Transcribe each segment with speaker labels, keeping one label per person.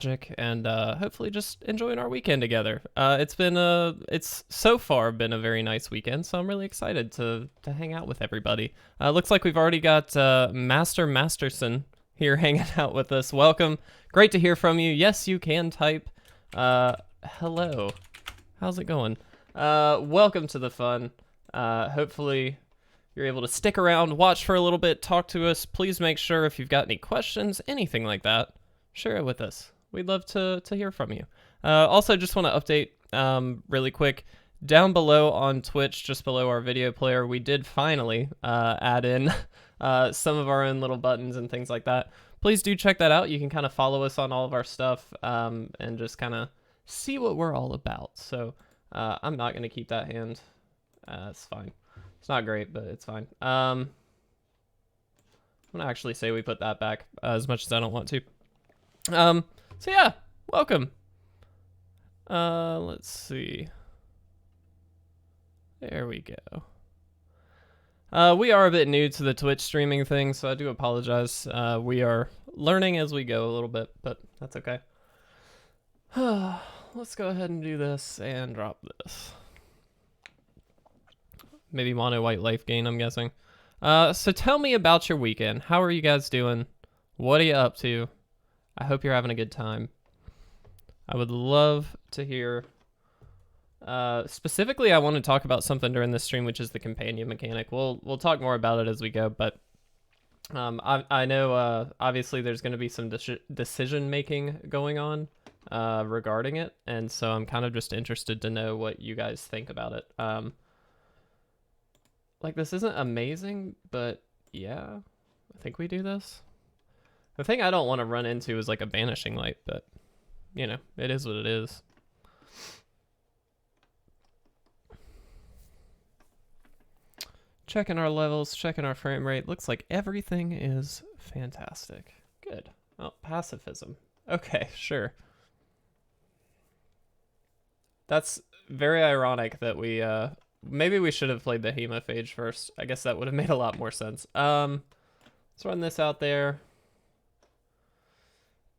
Speaker 1: and hopefully just enjoying our weekend together. It's so far been a very nice weekend, so I'm really excited to hang out with everybody. Looks like we've already got Master Masterson here hanging out with us. Welcome. Great to hear from you. Yes, you can type. Hello. How's it going? Welcome to the fun. Hopefully you're able to stick around, watch for a little bit, talk to us. Please make sure if you've got any questions, anything like that, share it with us. We'd love to hear from you. Also, just want to update really quick. Down below on Twitch, just below our video player, we did finally add in some of our own little buttons and things like that. Please do check that out. You can kind of follow us on all of our stuff and just kind of see what we're all about. So I'm not going to keep that hand. It's fine. It's not great, but it's fine. I'm going to actually say we put that back as much as I don't want to. So yeah, welcome. Let's see. There we go. We are a bit new to the Twitch streaming thing, so I do apologize. We are learning as we go a little bit, but that's okay. Let's go ahead and do this and drop this. Maybe mono white life gain, I'm guessing. So tell me about your weekend. How are you guys doing? What are you up to? I hope you're having a good time. I would love to hear. Specifically, I want to talk about something during this stream, which is the companion mechanic. We'll talk more about it as we go, but I know obviously there's going to be some decision making going on regarding it, and so I'm kind of just interested to know what you guys think about it. Like, this isn't amazing, but yeah, I think we do this. The thing I don't want to run into is like a banishing light, but you know, it is what it is. Checking our levels, checking our frame rate. Looks like everything is fantastic. Good. Oh, pacifism. Okay, sure. That's very ironic that we, maybe we should have played the hemophage first. I guess that would have made a lot more sense. Let's run this out there.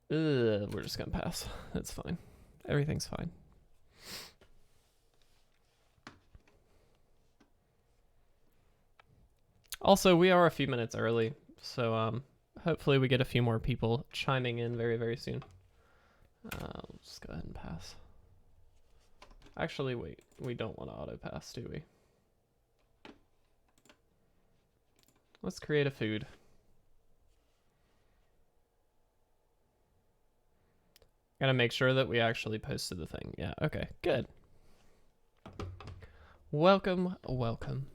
Speaker 1: We're just gonna pass. That's fine. Everything's fine. Also, we are a few minutes early, so hopefully we get a few more people chiming in very, very soon. Let's just go ahead and pass. Actually, wait. We don't want to auto pass, do we? Let's create a food. Gotta make sure that we actually posted the thing. Yeah, okay, good. Welcome, welcome.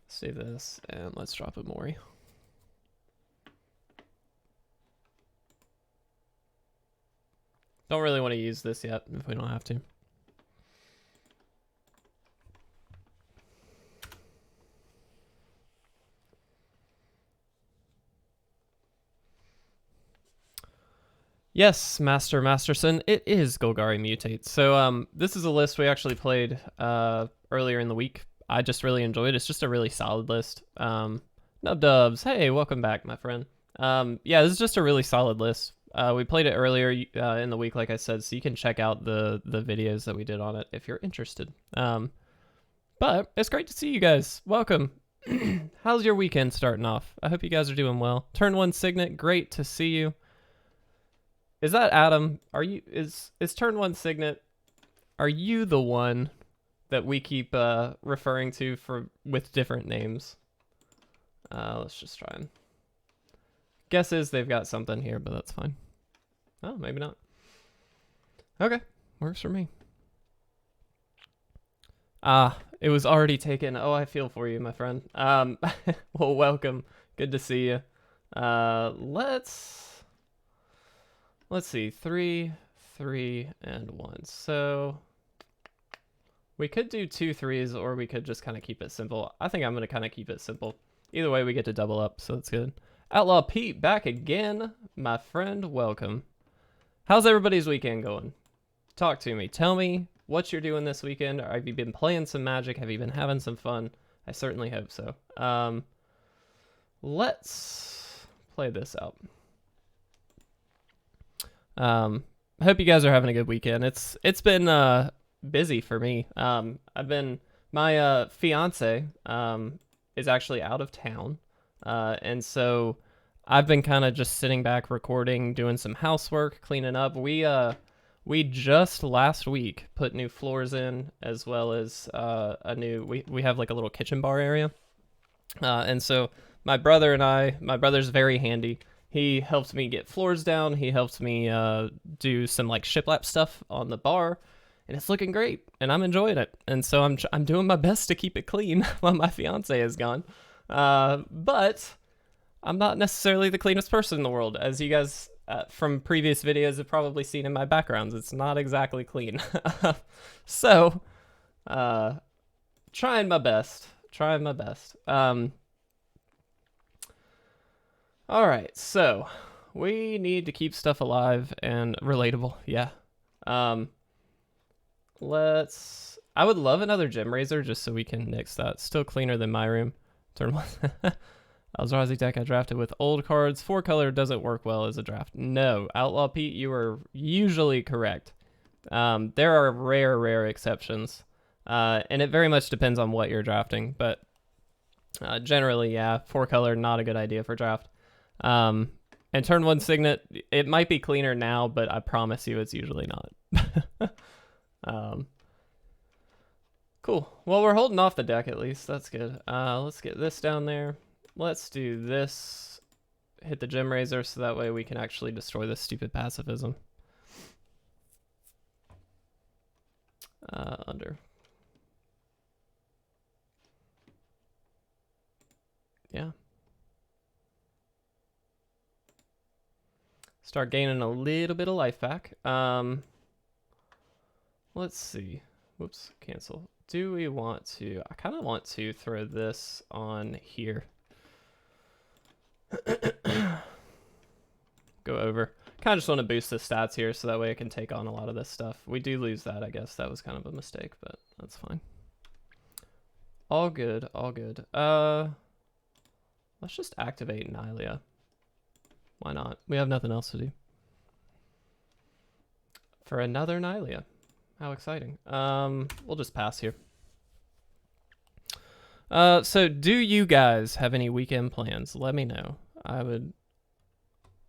Speaker 1: Save this and let's drop a Mori. Don't really want to use this yet if we don't have to. Yes, Master Masterson, it is Golgari Mutate. So this is a list we actually played earlier in the week. I just really enjoyed it. It's just a really solid list. Nub Dubs, hey, welcome back, my friend. Yeah, this is just a really solid list. We played it earlier in the week, like I said, so you can check out the videos that we did on it if you're interested. But it's great to see you guys. Welcome. How's your weekend starting off? I hope you guys are doing well. Turn 1 Signet, great to see you. Is that Adam? Are you is Turn 1 Signet? Are you the one that we keep referring to with different names? Let's just try and guess is they've got something here, but that's fine. Oh, maybe not. Okay, works for me. It was already taken. Oh, I feel for you, my friend. Well, welcome. Good to see you. Let's see, 3, 3, and 1. So we could do 2 3s, or we could just kind of keep it simple. I think I'm going to kind of keep it simple. Either way, we get to double up, so that's good. Outlaw Pete, back again. My friend, welcome. How's everybody's weekend going? Talk to me. Tell me what you're doing this weekend. Or have you been playing some Magic? Have you been having some fun? I certainly hope so. Let's play this out. I hope you guys are having a good weekend. It's been busy for me. My fiance is actually out of town, and so I've been kind of just sitting back, recording, doing some housework, cleaning up. We just last week put new floors in, as well as we have like a little kitchen bar area, and so my brother's very handy. He helped me get floors down. He helped me do some like shiplap stuff on the bar, and it's looking great, and I'm enjoying it. And so I'm doing my best to keep it clean while my fiance is gone. But I'm not necessarily the cleanest person in the world, as you guys from previous videos have probably seen in my backgrounds. It's not exactly clean. So, trying my best. All right, so we need to keep stuff alive and relatable. Yeah. I would love another gem raiser just so we can nix that. Still cleaner than my room. Turn one. Eldrazi deck I drafted with old cards. 4-color doesn't work well as a draft. No, Outlaw Pete, you are usually correct. There are rare exceptions. And it very much depends on what you're drafting. But generally, yeah, 4-color, not a good idea for draft. And turn 1 Signet, it might be cleaner now, but I promise you it's usually not. Cool. Well, we're holding off the deck at least. That's good. Let's get this down there. Let's do this. Hit the gem raiser so that way we can actually destroy this stupid pacifism. Under. Yeah. Start gaining a little bit of life back. Let's see. Whoops, cancel. Do we want to... I kind of want to throw this on here. Go over. Kind of just want to boost the stats here so that way I can take on a lot of this stuff. We do lose that, I guess. That was kind of a mistake, but that's fine. All good, all good. Let's just activate Nylea. Why not? We have nothing else to do. For another Nylea. How exciting. We'll just pass here. So do you guys have any weekend plans? Let me know. I would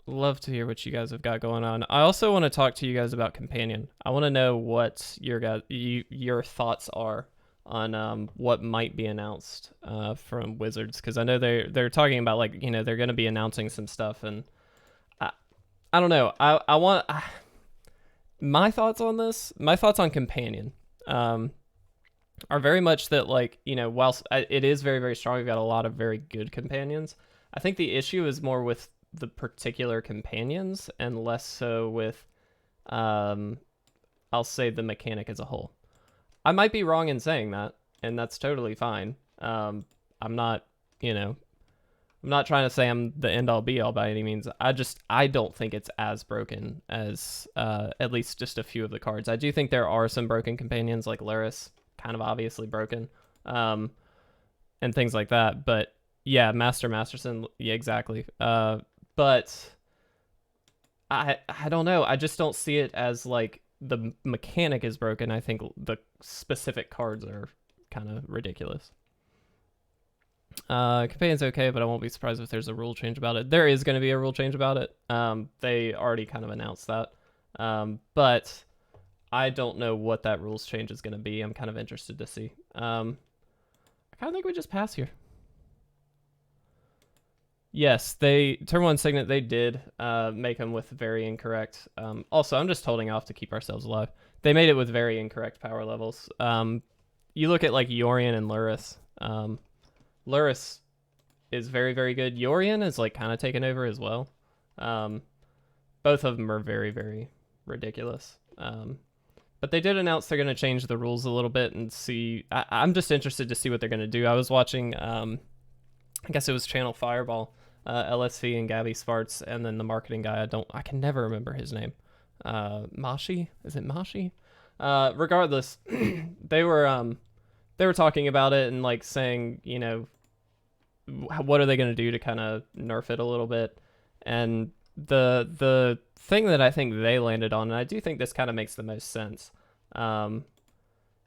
Speaker 1: love to hear what you guys have got going on. I also want to talk to you guys about Companion. I want to know what your thoughts are on what might be announced from Wizards, because I know they're talking about, like, you know, they're going to be announcing some stuff, and I don't know. I want my thoughts on this. My thoughts on Companion are very much that, like, you know, whilst it is very, very strong, we've got a lot of very good companions. I think the issue is more with the particular companions and less so with, I'll say, the mechanic as a whole. I might be wrong in saying that, and that's totally fine. I'm not, you know, I'm not trying to say I'm the end-all be-all by any means. I don't think it's as broken as at least just a few of the cards. I do think there are some broken companions, like Luris, kind of obviously broken, and things like that. But yeah, Masterson, yeah, exactly. But I don't know. I just don't see it as, like, the mechanic is broken. I think the specific cards are kind of ridiculous. Companion's okay, but I won't be surprised if there's a rule change about it. There is going to be a rule change about it. They already kind of announced that. But I don't know what that rules change is going to be. I'm kind of interested to see. I kind of think we just pass here. Yes, turn 1 Signet, they did make them with very incorrect. Also, I'm just holding off to keep ourselves alive. They made it with very incorrect power levels. You look at, like, Yorion and Luris. Luris is very, very good. Yorion is, like, kind of taken over as well. Both of them are very, very ridiculous. But they did announce they're going to change the rules a little bit and see. I'm just interested to see what they're going to do. I was watching, I guess it was Channel Fireball, LSV and Gabby Sparts, and then the marketing guy. I can never remember his name. Mashi? Is it Mashi? Regardless, they were talking about it and like saying, you know, what are they going to do to kind of nerf it a little bit, and the thing that I think they landed on, and I do think this kind of makes the most sense. You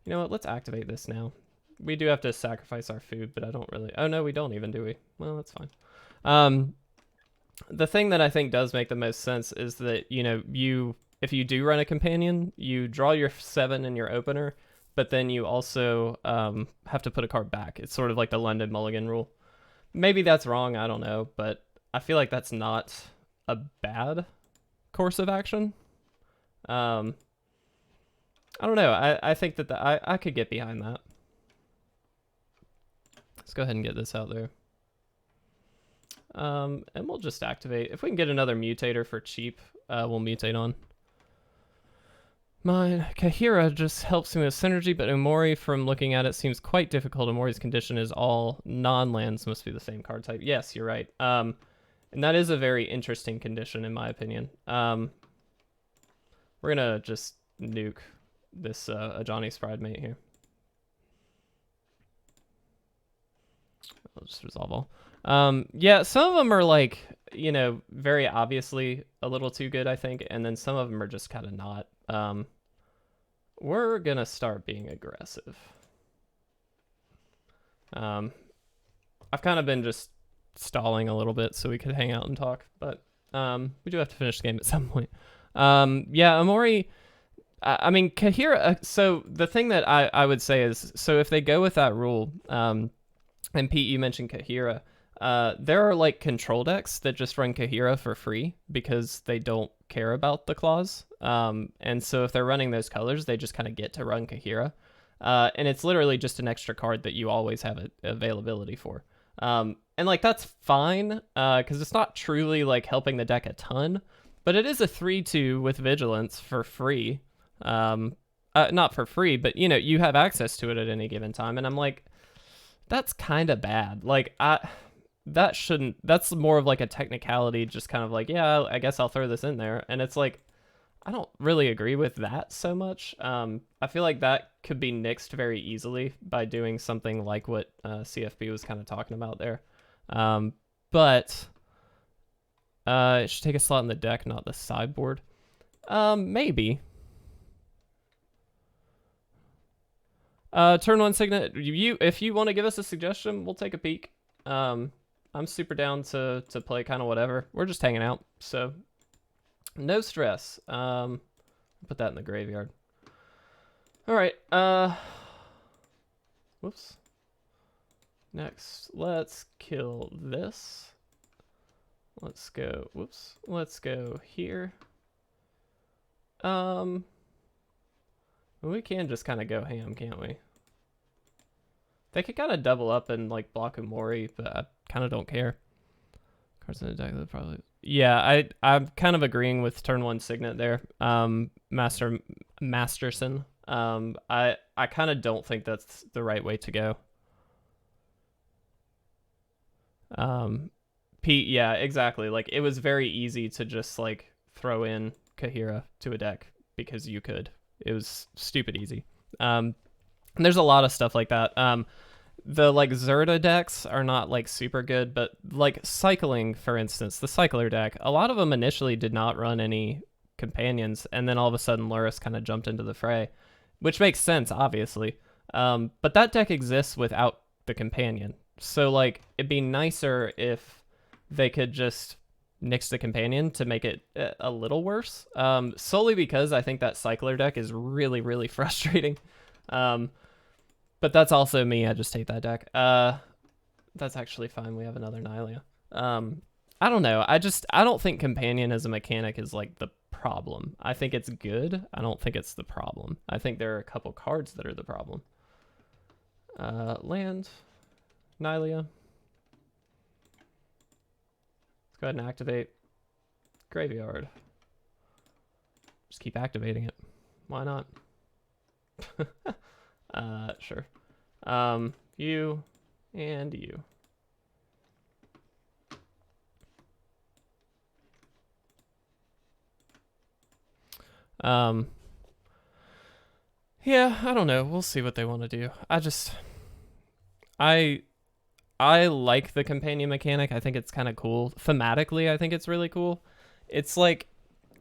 Speaker 1: know what? Let's activate this now. We do have to sacrifice our food, but I don't really. Oh no, we don't even, do we? Well, that's fine. The thing that I think does make the most sense is that, you know, if you do run a companion, you draw your 7 in your opener, but then you also have to put a card back. It's sort of like the London Mulligan rule. Maybe that's wrong, I don't know, but I feel like that's not a bad course of action. I don't know. I think that I could get behind that. Let's go ahead and get this out there. And we'll just activate. If we can get another mutator for cheap, we'll mutate on. My Kahira just helps me with synergy, but Omori, from looking at it, seems quite difficult. Omori's condition is all non-lands must be the same card type. Yes, you're right. And that is a very interesting condition, in my opinion. We're gonna just nuke this Ajani's Pride mate here. I'll just resolve all. Yeah, some of them are like, you know, very obviously a little too good, I think, and then some of them are just kind of not. We're gonna start being aggressive. I've kind of been just stalling a little bit so we could hang out and talk, but we do have to finish the game at some point. Yeah, Omori, I mean, Kahira, so the thing that I would say is, so if they go with that rule, and Pete, you mentioned Kahira, there are like control decks that just run Kahira for free because they don't care about the clause. And so if they're running those colors, they just kind of get to run Kahira. And it's literally just an extra card that you always have availability for. And like, that's fine, because it's not truly like helping the deck a ton, but it is a 3/2 with Vigilance for free. Not for free, but you know, you have access to it at any given time. And I'm like, that's kind of bad. Like, that's more of like a technicality, just kind of like, yeah, I guess I'll throw this in there. And it's like, I don't really agree with that so much. I feel like that could be nixed very easily by doing something like what CFB was kind of talking about there. But it should take a slot in the deck, not the sideboard. Maybe. Turn 1 Signet, if you want to give us a suggestion, we'll take a peek. I'm super down to play kind of whatever. We're just hanging out, so no stress. Put that in the graveyard. All right. Whoops. Next, let's kill this. Let's go. Whoops. Let's go here. We can just kind of go ham, can't we? They could kind of double up and like block Omori, but I kind of don't care. Cards in the deck that probably. Yeah, I'm kind of agreeing with turn 1 Signet there. Masterson. I kind of don't think that's the right way to go. Pete, yeah, exactly. Like, it was very easy to just like throw in Kahira to a deck because you could. It was stupid easy. And there's a lot of stuff like that. The like Zerta decks are not like super good, but like Cycling, for instance, the Cycler deck, a lot of them initially did not run any companions, and then all of a sudden Luris kind of jumped into the fray, which makes sense, obviously. But that deck exists without the companion. So like, it'd be nicer if they could just nix the companion to make it a little worse, solely because I think that Cycler deck is really, really frustrating. But that's also me. I just hate that deck. That's actually fine. We have another Nylea. I don't know. I don't think companion as a mechanic is like the problem. I think it's good. I don't think it's the problem. I think there are a couple cards that are the problem. Land. Nylea. Let's go ahead and activate. Graveyard. Just keep activating it. Why not? Sure. You and you. I, Yeah, I don't know. We'll see what they want to do. I I like the companion mechanic. I think it's kind of cool. Thematically, I think it's really cool. It's like,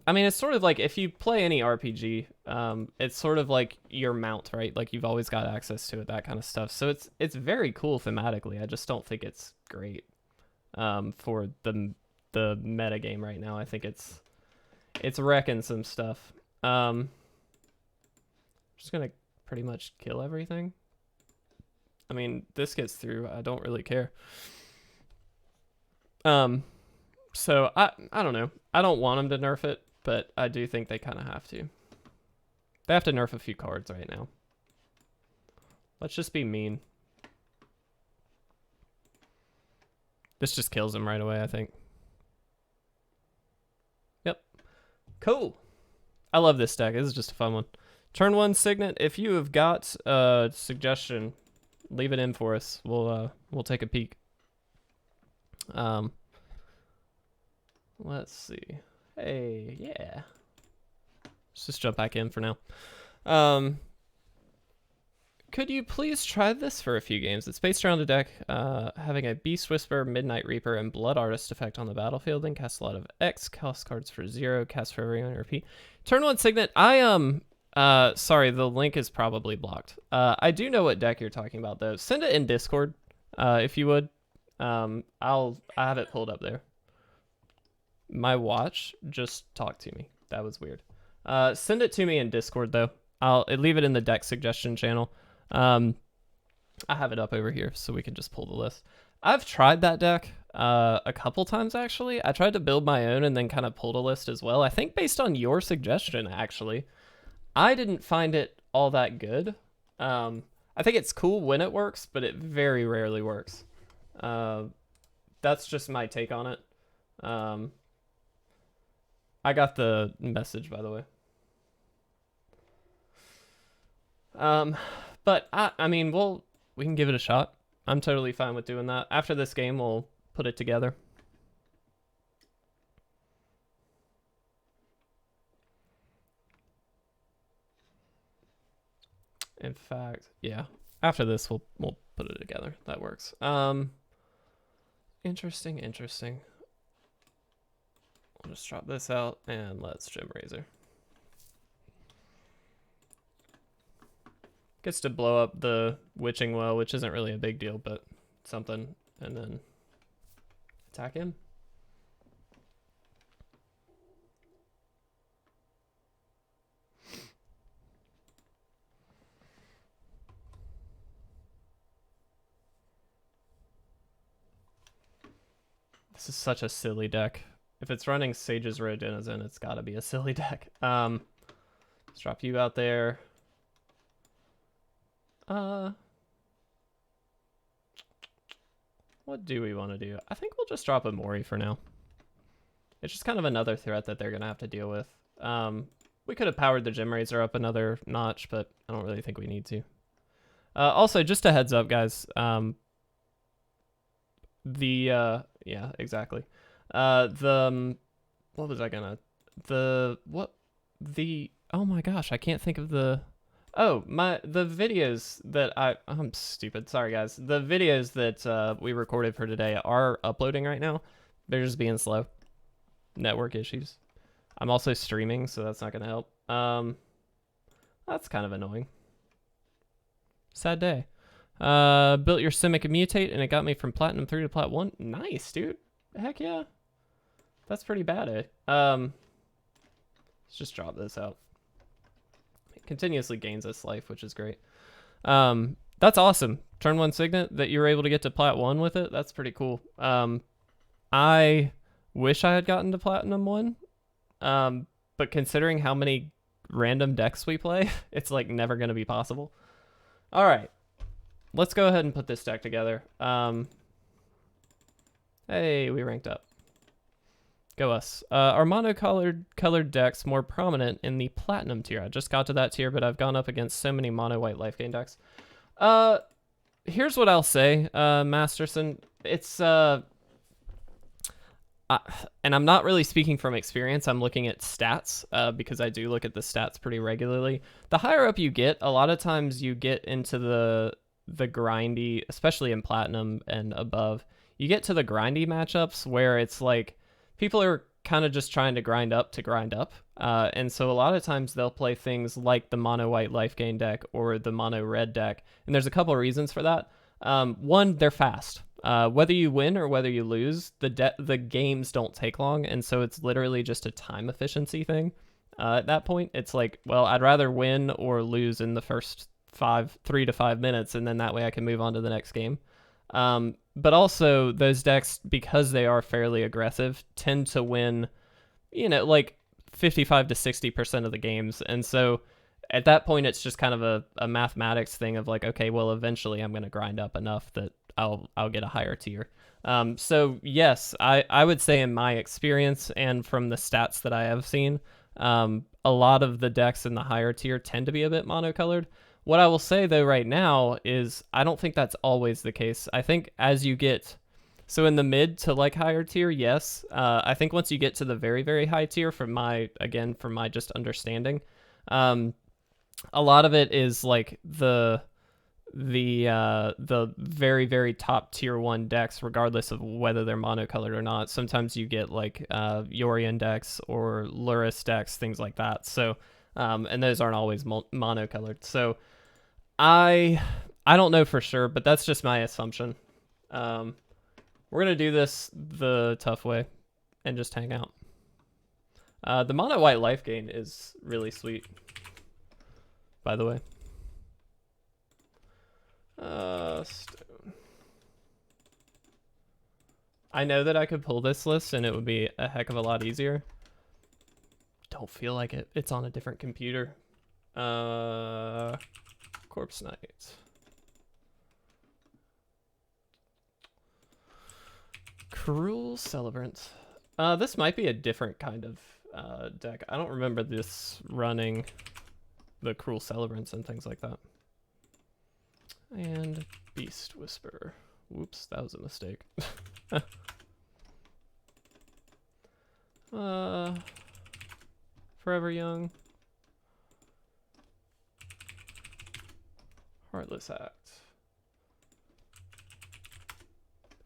Speaker 1: I mean, it's sort of like if you play any RPG, it's sort of like your mount, right? Like you've always got access to it, that kind of stuff. So it's very cool thematically. I just don't think it's great for the meta game right now. I think it's wrecking some stuff. Just gonna pretty much kill everything. I mean, this gets through. I don't really care. So I don't know. I don't want them to nerf it, but I do think they kind of have to. They have to nerf a few cards right now. Let's just be mean. This just kills him right away, I think. Yep. Cool. I love this deck. This is just a fun one. Turn 1 Signet. If you have got a suggestion, leave it in for us. We'll take a peek. Let's see. Hey, yeah. Let's just jump back in for now. Could you please try this for a few games? It's based around a deck having a Beast Whisper, Midnight Reaper, and Blood Artist effect on the battlefield. Then cast a lot of X, cost cards for 0, cast for every repeat. Turn 1 Signet. Sorry, the link is probably blocked. I do know what deck you're talking about though. Send it in Discord, if you would. I have it pulled up there. My watch just talked to me. That was weird. Send it to me in Discord though. I'll leave it in the deck suggestion channel. I have it up over here so we can just pull the list. I've tried that deck a couple times actually. I tried to build my own and then kind of pulled a list as well. I think based on your suggestion actually. I didn't find it all that good. I think it's cool when it works, but it very rarely works. That's just my take on it. I got the message, by the way. But I mean, we can give it a shot. I'm totally fine with doing that. After this game, we'll put it together. In fact, yeah. After this, we'll put it together. That works. Interesting. I'll just drop this out and let's Gem Razor. Gets to blow up the Witching Well, which isn't really a big deal, but something, and then attack him. This is such a silly deck. If it's running Sage's Road Denizen, it's gotta be a silly deck. Let's drop you out there. What do we want to do? I think we'll just drop a Mori for now. It's just kind of another threat that they're gonna have to deal with. We could have powered the Gem Razor up another notch, but I don't really think we need to. Also, just a heads up, guys. Yeah, exactly. What was I gonna? Oh my gosh, I can't think of the. Oh, the videos that I'm stupid. Sorry, guys. The videos that we recorded for today are uploading right now. They're just being slow. Network issues. I'm also streaming, so that's not gonna help. That's kind of annoying. Sad day. Built your Simic Mutate, and it got me from Platinum 3 to Plat 1. Nice, dude. Heck yeah. That's pretty bad, eh? Let's just drop this out. It continuously gains us life, which is great. That's awesome. Turn 1 Signet, that you were able to get to Plat 1 with it. That's pretty cool. I wish I had gotten to Platinum 1. But considering how many random decks we play, it's like never going to be possible. All right. Let's go ahead and put this deck together. Hey, we ranked up. Go us. Are mono-colored decks more prominent in the Platinum tier? I just got to that tier, but I've gone up against so many mono-white life gain decks. Here's what I'll say, Masterson. It's, and I'm not really speaking from experience. I'm looking at stats because I do look at the stats pretty regularly. The higher up you get, a lot of times you get into the grindy, especially in platinum and above. You get to the grindy matchups where it's like people are kind of just trying to grind up to grind up. And so a lot of times they'll play things like the mono white life gain deck or the mono red deck. And there's a couple of reasons for that. One, they're fast. Whether you win or whether you lose, the games don't take long, and so it's literally just a time efficiency thing. At that point, it's like, well, I'd rather win or lose in the first 3 to 5 minutes, and then that way I can move on to the next game. But also, those decks, because they are fairly aggressive, tend to win, like 55 to 60% of the games, and so at that point, it's just kind of a mathematics thing of like, okay, well, eventually I'm going to grind up enough that I'll get a higher tier. So yes, I would say in my experience and from the stats that I have seen, a lot of the decks in the higher tier tend to be a bit monocolored. What I will say though right now is I don't think that's always the case. I think as you get, so in the mid to like higher tier, yes. I think once you get to the very, very high tier, from my just understanding, a lot of it is like the very, very top tier 1 decks, regardless of whether they're monocolored or not. Sometimes you get like Yorion decks or Luris decks, things like that. So and those aren't always monocolored. So I don't know for sure, but that's just my assumption. We're gonna do this the tough way and just hang out. The mono white life gain is really sweet, by the way. Stone. I know that I could pull this list and it would be a heck of a lot easier. Don't feel like it. It's on a different computer. Corpse Knight. Cruel Celebrant. This might be a different kind of deck. I don't remember this running the Cruel Celebrants and things like that. And Beast Whisper. Whoops, that was a mistake. Forever Young. Heartless Act.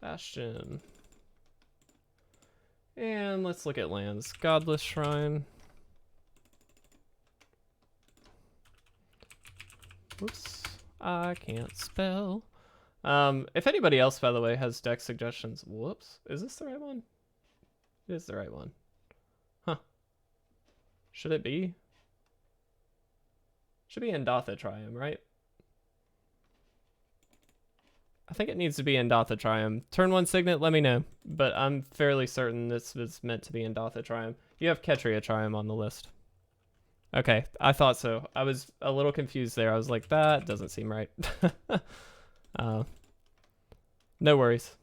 Speaker 1: Bastion. And let's look at lands. Godless Shrine. Whoops. I can't spell. If anybody else, by the way, has deck suggestions, whoops, is this the right one? It is the right one. Huh. Should it be? Should be Endotha Triumph, right? I think it needs to be Endotha Triumph. Turn 1 Signet, let me know. But I'm fairly certain this was meant to be Endotha Triumph. You have Ketria Triumph on the list. Okay, I thought so. I was a little confused there. I was like, that doesn't seem right. No worries.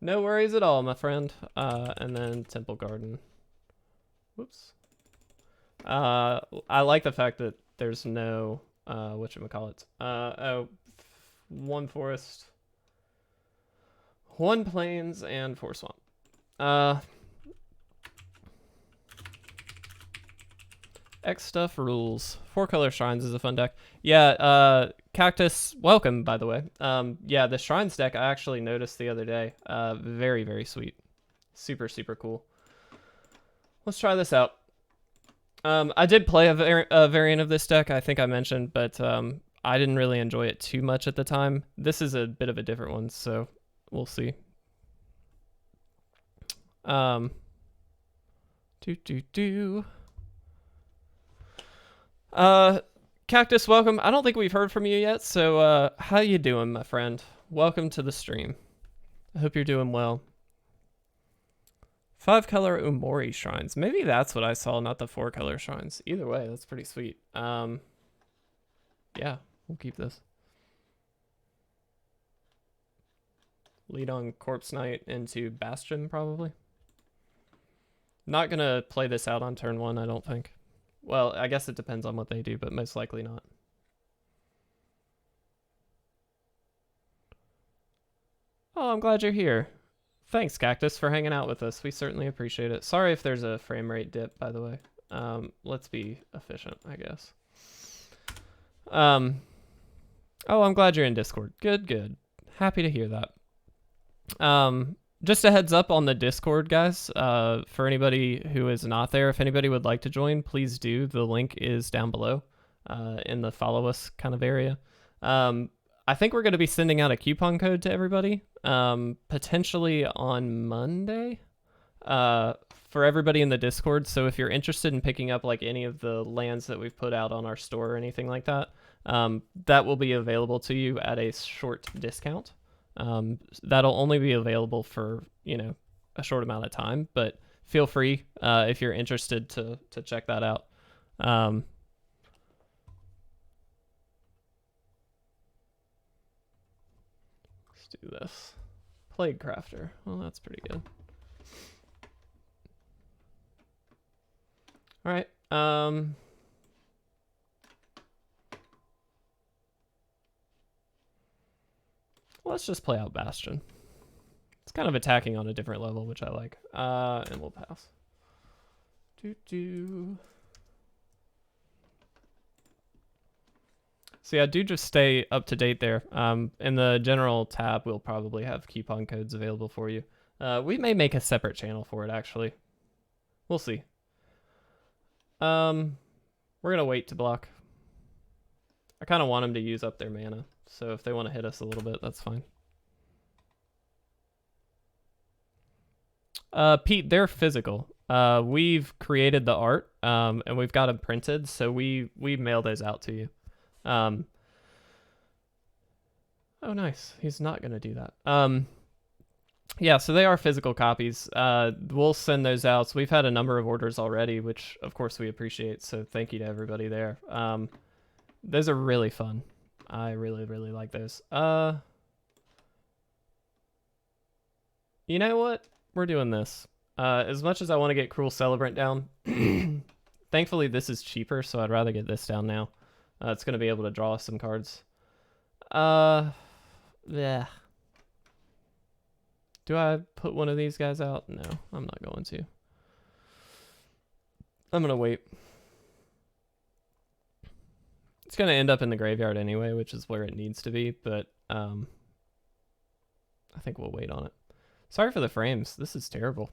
Speaker 1: No worries at all, my friend. And then Temple Garden. Whoops. I like the fact that there's no, whatchamacallit. Oh, 1 forest, 1 plains, and 4 swamp. X stuff rules. 4 color shrines is a fun deck. Yeah, Cactus, welcome, by the way. Yeah, the shrines deck I actually noticed the other day. Very, very sweet. Super, super cool. Let's try this out. I did play a variant of this deck, I think I mentioned, but I didn't really enjoy it too much at the time. This is a bit of a different one, so we'll see. Cactus, welcome. I don't think we've heard from you yet, so how you doing, my friend? Welcome to the stream. I hope you're doing well. 5 color Umori shrines. Maybe that's what I saw, not the 4 color shrines. Either way, that's pretty sweet. Yeah, we'll keep this. Lead on Corpse Knight into Bastion, probably. Not gonna play this out on turn 1, I don't think. Well, I guess it depends on what they do, but most likely not. Oh, I'm glad you're here. Thanks, Cactus, for hanging out with us. We certainly appreciate it. Sorry if there's a frame rate dip, by the way. Let's be efficient, I guess. Oh, I'm glad you're in Discord. Good, good. Happy to hear that. Just a heads up on the Discord, guys. For anybody who is not there, if anybody would like to join, please do. The link is down below in the follow us kind of area. I think we're going to be sending out a coupon code to everybody, potentially on Monday, for everybody in the Discord. So if you're interested in picking up like any of the lands that we've put out on our store or anything like that, that will be available to you at a short discount. That'll only be available for, you know, a short amount of time, but feel free, if you're interested to check that out. Do this. Plague Crafter. Well, that's pretty good. All right. Let's just play out Bastion. It's kind of attacking on a different level, which I like. And we'll pass. So yeah, do just stay up to date there. In the general tab, we'll probably have coupon codes available for you. We may make a separate channel for it, actually. We'll see. We're gonna wait to block. I kind of want them to use up their mana, so if they want to hit us a little bit, that's fine. Pete, they're physical. We've created the art, and we've got them printed, so we mail those out to you. Oh, nice. He's not going to do that. Yeah, so they are physical copies. We'll send those out. So we've had a number of orders already, which of course we appreciate. So thank you to everybody there. Those are really fun. I really, really like those. You know what? We're doing this. As much as I want to get Cruel Celebrant down, thankfully this is cheaper, so I'd rather get this down now. It's going to be able to draw some cards. Yeah. Do I put one of these guys out? No, I'm not going to. I'm going to wait. It's going to end up in the graveyard anyway, which is where it needs to be, but I think we'll wait on it. Sorry for the frames. This is terrible.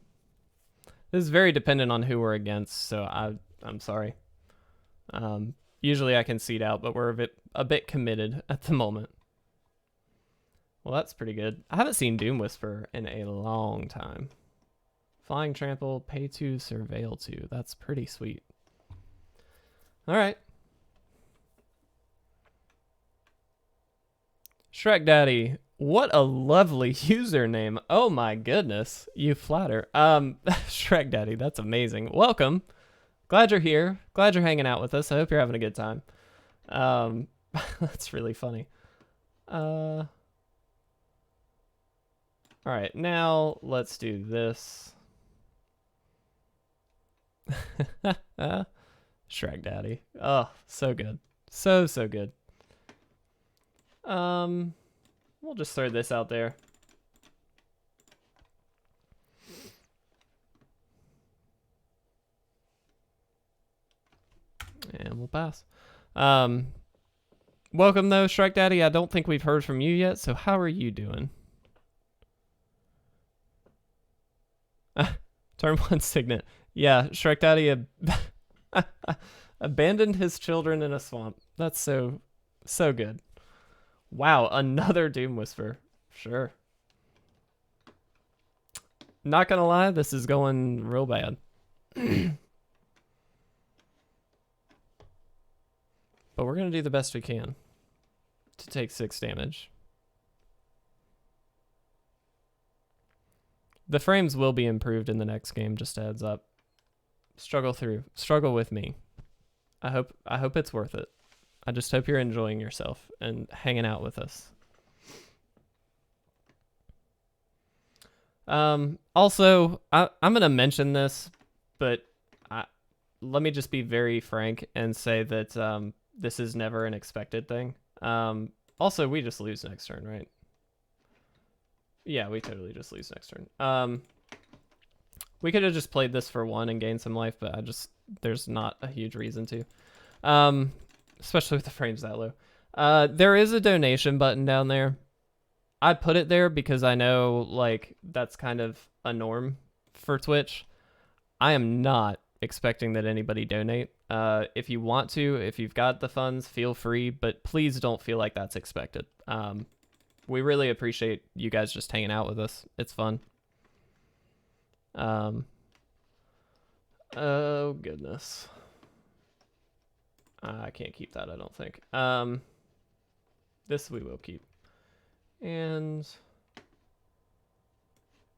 Speaker 1: This is very dependent on who we're against, so I'm sorry. Usually I can seed out, but we're a bit committed at the moment. Well, that's pretty good. I haven't seen Doom Whisper in a long time. Flying Trample, Pay 2, Surveil 2. That's pretty sweet. All right. Shrek Daddy, what a lovely username. Oh my goodness, you flatter. Shrek Daddy, that's amazing. Welcome. Glad you're here. Glad you're hanging out with us. I hope you're having a good time. That's really funny. All right, now let's do this. Shrek Daddy. Oh, so good. So good. We'll just throw this out there. And we'll pass. Welcome though, Shrek Daddy. I don't think we've heard from you yet, so how are you doing? Turn 1 Signet. Yeah, Shrek Daddy abandoned his children in a swamp. That's so good. Wow, another Doom Whisper. Sure. Not gonna lie, this is going real bad. But we're gonna do the best we can to take 6 damage. The frames will be improved in the next game, just a heads up. Struggle with me. I hope it's worth it. I just hope you're enjoying yourself and hanging out with us. Also, I'm going to mention this, but let me just be very frank and say that this is never an expected thing. Also, we just lose next turn, right? Yeah, we totally just lose next turn. We could have just played this for 1 and gained some life, but there's not a huge reason to. Especially with the frames that low. There is a donation button down there. I put it there because I know, like, that's kind of a norm for Twitch. I am not expecting that anybody donate. If you want to, if you've got the funds, feel free, but please don't feel like that's expected. We really appreciate you guys just hanging out with us. It's fun. Oh goodness. I can't keep that, I don't think. This we will keep. And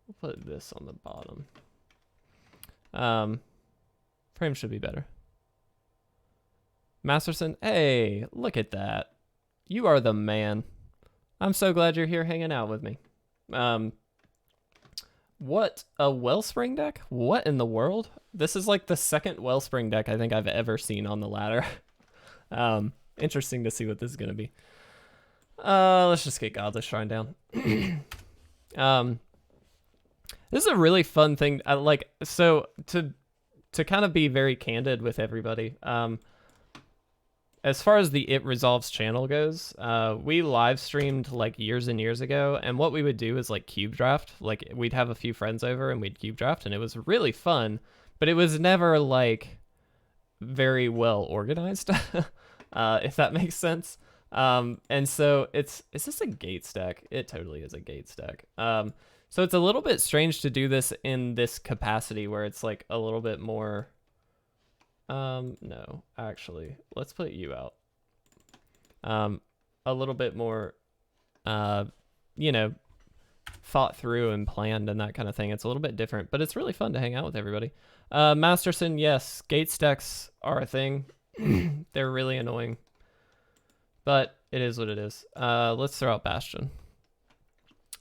Speaker 1: we'll put this on the bottom. Frame should be better. Masterson, hey, look at that. You are the man. I'm so glad you're here hanging out with me. What, a Wellspring deck? What in the world? This is like the second Wellspring deck I think I've ever seen on the ladder. Interesting to see what this is going to be. Let's just get Godless Shrine down. This is a really fun thing. So to kind of be very candid with everybody, as far as the It Resolves channel goes, we live streamed like years and years ago, and what we would do is like cube draft. Like we'd have a few friends over and we'd cube draft, and it was really fun, but it was never like very well organized, if that makes sense. And so is this a gate stack? It totally is a gate stack. So it's a little bit strange to do this in this capacity where it's like a little bit more. No, actually, let's put you out. A little bit more, you know, thought through and planned and that kind of thing. It's a little bit different, but it's really fun to hang out with everybody. Masterson, yes, gate stacks are a thing. They're really annoying, but it is what it is. Let's throw out Bastion.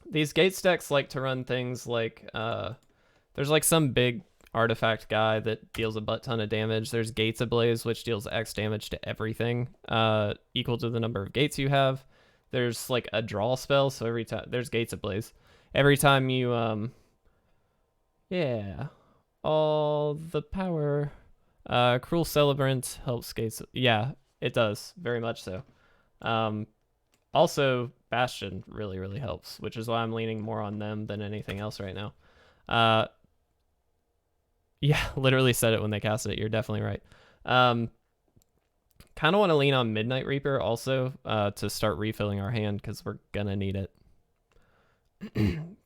Speaker 1: These gate stacks like to run things like, there's like some big artifact guy that deals a butt ton of damage. There's Gates Ablaze, which deals X damage to everything, equal to the number of gates you have. There's like a draw spell, so every time there's Gates Ablaze. Every time you yeah, all the power. Cruel Celebrant helps Gates. Yeah, it does very much so. Also Bastion really, really helps, which is why I'm leaning more on them than anything else right now. Yeah, literally said it when they cast it. You're definitely right. Kind of want to lean on Midnight Reaper also to start refilling our hand because we're gonna need it.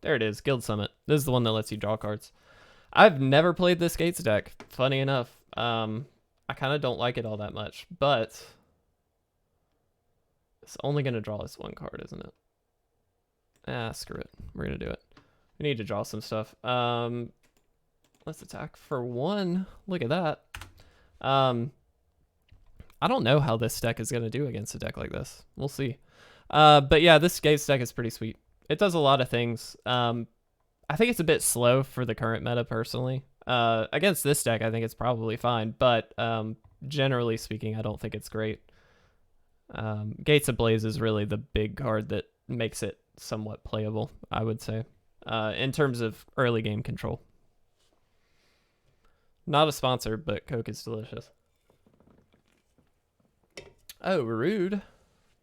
Speaker 1: There it is, Guild Summit. This is the one that lets you draw cards. I've never played this Gates deck, funny enough. I kind of don't like it all that much, but it's only gonna draw us one card, isn't it? Ah, screw it. We're gonna do it. We need to draw some stuff. Let's attack for 1. Look at that. I don't know how this deck is going to do against a deck like this. We'll see. But yeah, this Gates deck is pretty sweet. It does a lot of things. I think it's a bit slow for the current meta, personally. Against this deck, I think it's probably fine. But generally speaking, I don't think it's great. Gates Ablaze is really the big card that makes it somewhat playable, I would say, in terms of early game control. Not a sponsor, but Coke is delicious. Oh, rude.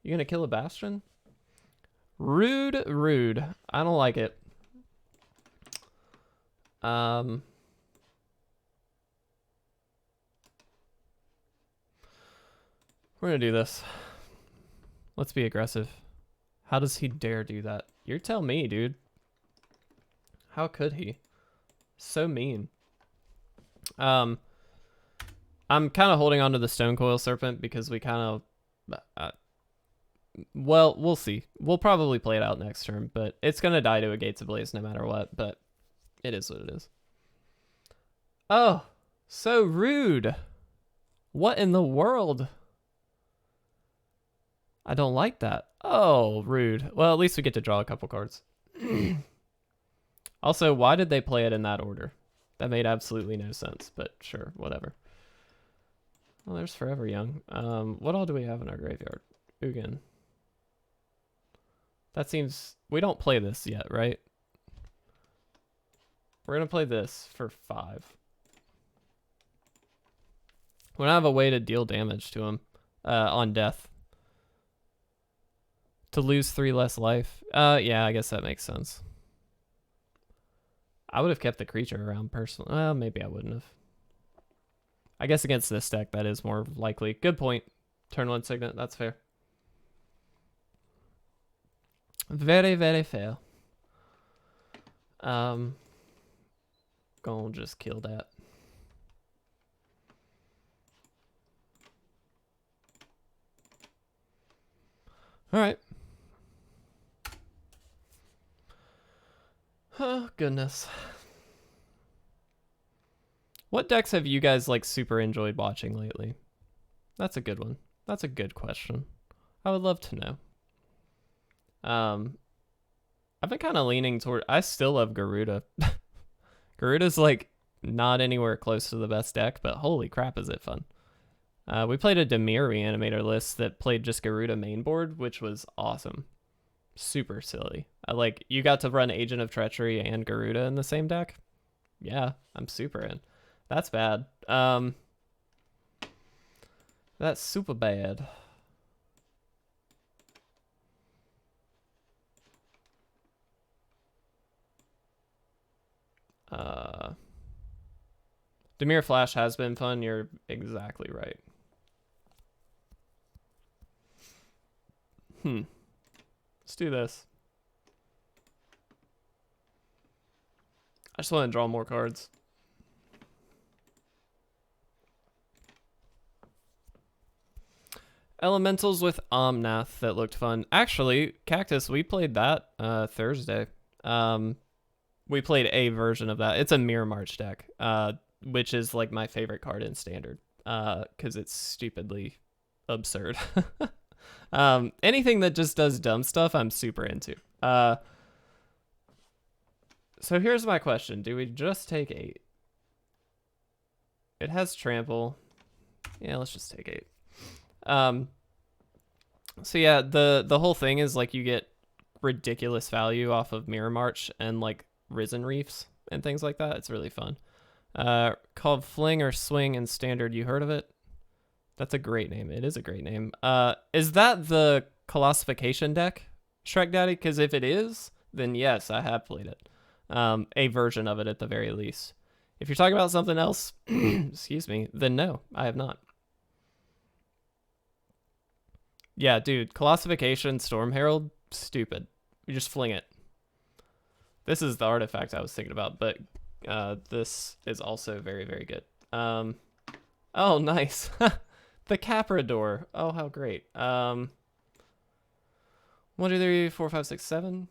Speaker 1: You gonna kill a Bastion? Rude, rude. I don't like it. We're gonna do this. Let's be aggressive. How does he dare do that? You tell me, dude. How could he? So mean. I'm kind of holding on to the Stone Coil Serpent because we kind of, well, we'll see. We'll probably play it out next turn, but it's going to die to a Gates Ablaze no matter what, but it is what it is. Oh, so rude. What in the world? I don't like that. Oh, rude. Well, at least we get to draw a couple cards. Also, why did they play it in that order? That made absolutely no sense, but sure, whatever. Well, there's Forever Young. What all do we have in our graveyard? Ugin. That seems... We don't play this yet, right? We're gonna play this for 5. We don't have a way to deal damage to him on death. To lose 3 less life. Yeah, I guess that makes sense. I would have kept the creature around personally. Well, maybe I wouldn't have. I guess against this deck, that is more likely. Good point. Turn 1 Signet, that's fair. Very, very fair. Gonna just kill that. All right. Oh, goodness. What decks have you guys like super enjoyed watching lately? That's a good one. That's a good question. I would love to know. I've been kind of leaning toward, I still love Garuda. Garuda's like not anywhere close to the best deck, but holy crap is it fun. We played a Dimir Reanimator list that played just Garuda mainboard, which was awesome. Super silly. Like, you got to run Agent of Treachery and Garuda in the same deck? Yeah, I'm super in. That's bad. That's super bad. Dimir Flash has been fun. You're exactly right. Let's do this. I just want to draw more cards. Elementals with Omnath that looked fun. Actually, Cactus, we played that Thursday. We played a version of that. It's a Mirror March deck, which is like my favorite card in Standard, because it's stupidly absurd. Anything that just does dumb stuff, I'm super into. So here's my question. Do we just take 8? It has trample. Yeah, let's just take 8. So yeah, the whole thing is like you get ridiculous value off of Mirror March and like Risen Reefs and things like that. It's really fun. Called Fling or Swing in Standard. You heard of it? That's a great name. It is a great name. Is that the Colossification deck, Shrek Daddy? Because if it is, then yes, I have played it. A version of it at the very least. If you're talking about something else, excuse me, then no, I have not. Yeah, dude, Colossification, Storm Herald, stupid. You just fling it. This is the artifact I was thinking about, but this is also very, very good. Oh, nice. The Caprador. Oh, how great. 1, 2, 3, 4, 5, 6, 7.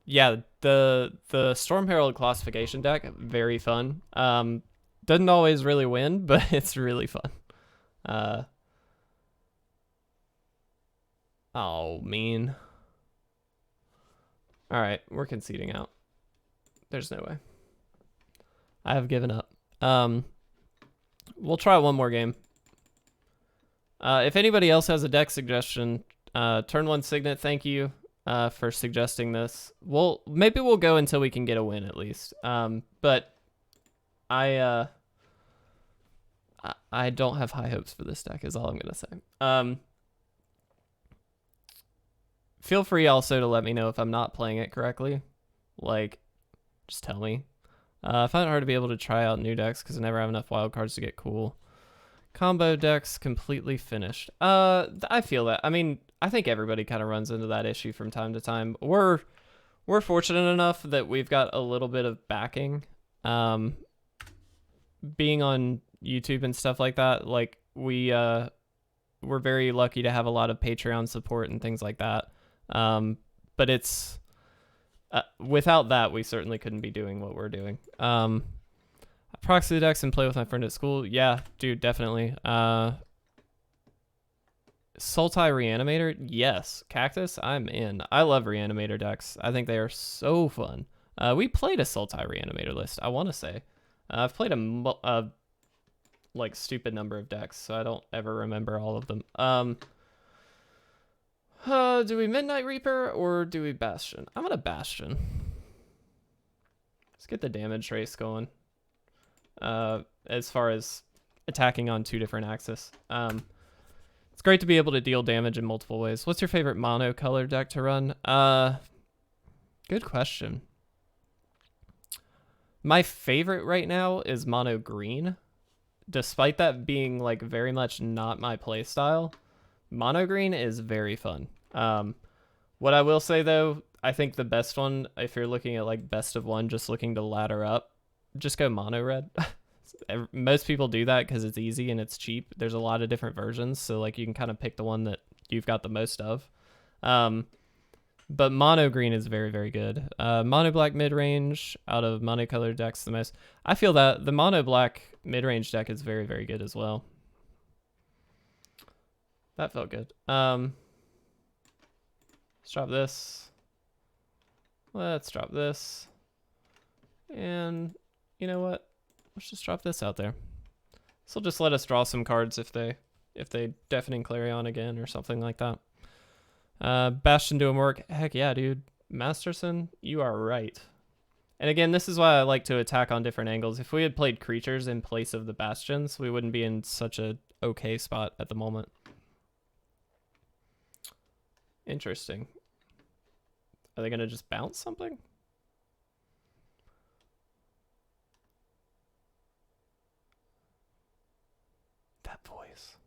Speaker 1: Yeah, the Storm Herald Classification deck, very fun. Doesn't always really win, but it's really fun. Oh, mean. All right, we're conceding out. There's no way. I have given up. We'll try one more game. If anybody else has a deck suggestion, turn 1 Signet, thank you for suggesting this. Maybe we'll go until we can get a win at least. But I don't have high hopes for this deck is all I'm gonna say. Feel free also to let me know if I'm not playing it correctly. Like, just tell me. I find it hard to be able to try out new decks because I never have enough wild cards to get cool. Combo decks completely finished. I feel that. I mean, I think everybody kind of runs into that issue from time to time. We're fortunate enough that we've got a little bit of backing. Being on YouTube and stuff like that, like we're very lucky to have a lot of Patreon support and things like that. But it's without that, we certainly couldn't be doing what we're doing. Proxy the decks and play with my friend at school. Yeah, dude, definitely. Sultai Reanimator? Yes. Cactus? I'm in. I love Reanimator decks. I think they are so fun. We played a Sultai Reanimator list, I want to say. I've played a like stupid number of decks, so I don't ever remember all of them. Do we Midnight Reaper or do we Bastion? I'm gonna Bastion. Let's get the damage race going. As far as attacking on 2 different axes. It's great to be able to deal damage in multiple ways. What's your favorite mono color deck to run? Good question. My favorite right now is mono green. Despite that being like very much not my play style, mono green is very fun. What I will say though, I think the best one, if you're looking at like best of one, just looking to ladder up, just go mono red. Most people do that because it's easy and it's cheap. There's a lot of different versions, so like you can kind of pick the one that you've got the most of. But mono green is very, very good. Mono black mid range out of mono colored decks the most. I feel that the mono black mid range deck is very, very good as well. That felt good. Let's drop this. Let's drop this. And you know what? Let's just drop this out there. This will just let us draw some cards if they Deafening Clarion again or something like that. Bastion doing work. Heck yeah, dude. Masterson, you are right. And again, this is why I like to attack on different angles. If we had played creatures in place of the Bastions, we wouldn't be in such a okay spot at the moment. Interesting. Are they going to just bounce something? That voice.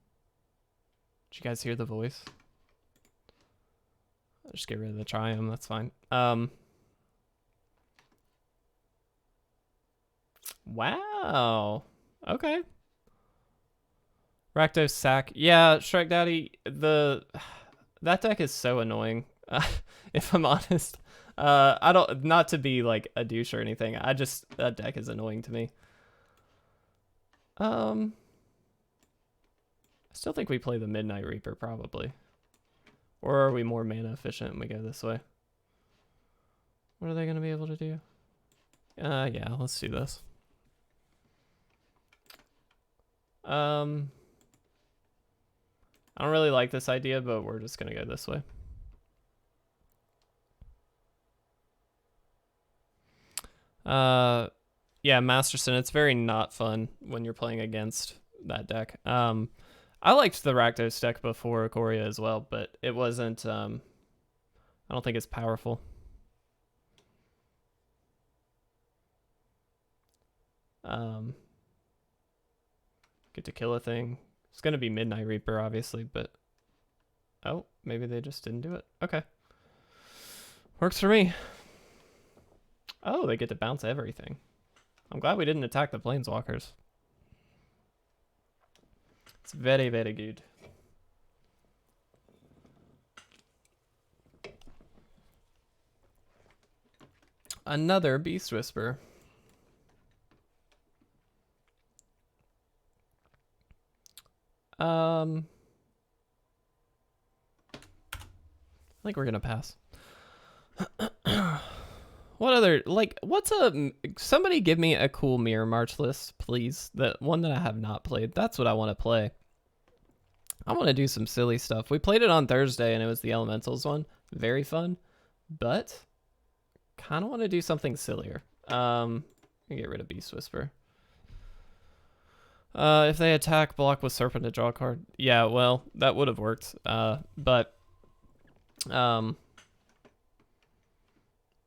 Speaker 1: Did you guys hear the voice? I'll just get rid of the Triumph, that's fine. Wow. Okay. Rakdos sack. Yeah, Shrek Daddy, that deck is so annoying. If I'm honest. I don't, not to be like a douche or anything. That deck is annoying to me. I still think we play the Midnight Reaper probably. Or are we more mana efficient and we go this way? What are they going to be able to do? Yeah, let's do this. I don't really like this idea, but we're just going to go this way. Yeah, Masterson, it's very not fun when you're playing against that deck. I liked the Rakdos deck before Ikoria as well, but it wasn't, I don't think it's powerful. Get to kill a thing. It's going to be Midnight Reaper, obviously, but... Oh, maybe they just didn't do it. Okay. Works for me. Oh, they get to bounce everything. I'm glad we didn't attack the Planeswalkers. It's very, very good. Another Beast Whisper. I think we're gonna pass. What other, like, somebody give me a cool Mirror March list, please. The one that I have not played. That's what I want to play. I want to do some silly stuff. We played it on Thursday and it was the Elementals one. Very fun. But kind of want to do something sillier. Get rid of Beast Whisper. If they attack, block with Serpent to draw a card. Yeah, well, that would have worked. But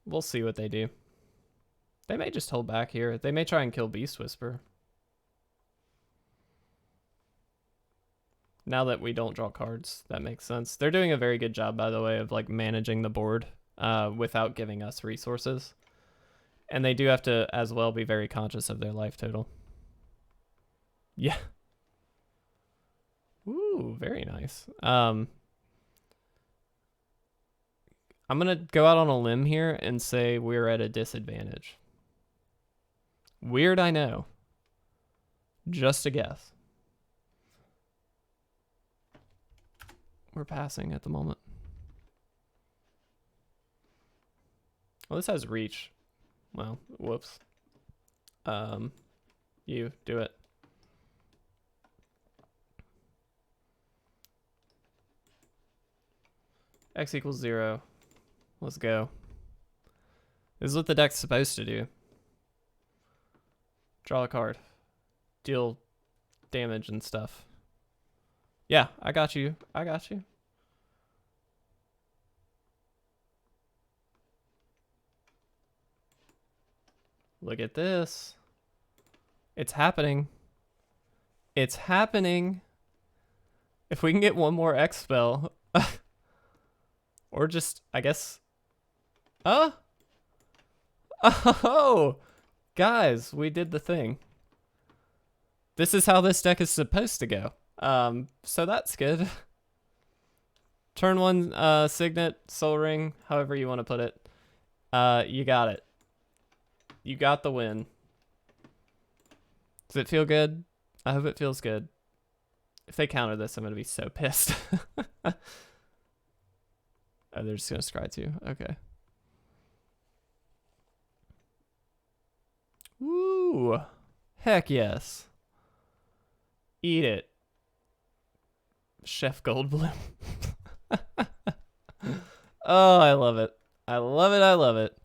Speaker 1: we'll see what they do. They may just hold back here. They may try and kill Beast Whisper. Now that we don't draw cards, that makes sense. They're doing a very good job, by the way, of like managing the board without giving us resources. And they do have to, as well, be very conscious of their life total. Yeah. Ooh, very nice. I'm going to go out on a limb here and say we're at a disadvantage. Weird, I know. Just a guess. We're passing at the moment. Well, this has reach. Well, whoops. You do it. X equals 0. Let's go. This is what the deck's supposed to do. Draw a card. Deal damage and stuff. Yeah, I got you. I got you. Look at this. It's happening. It's happening. If we can get one more X spell. Or just, I guess. Oh! Guys, we did the thing. This is how this deck is supposed to go. So that's good. Turn 1 Signet, Soul Ring, however you want to put it. You got it. You got the win. Does it feel good? I hope it feels good. If they counter this, I'm going to be so pissed. Oh, they're just going to scry too. Okay. Woo! Heck yes. Eat it. Chef Goldblum. Oh, I love it. I love it. I love it.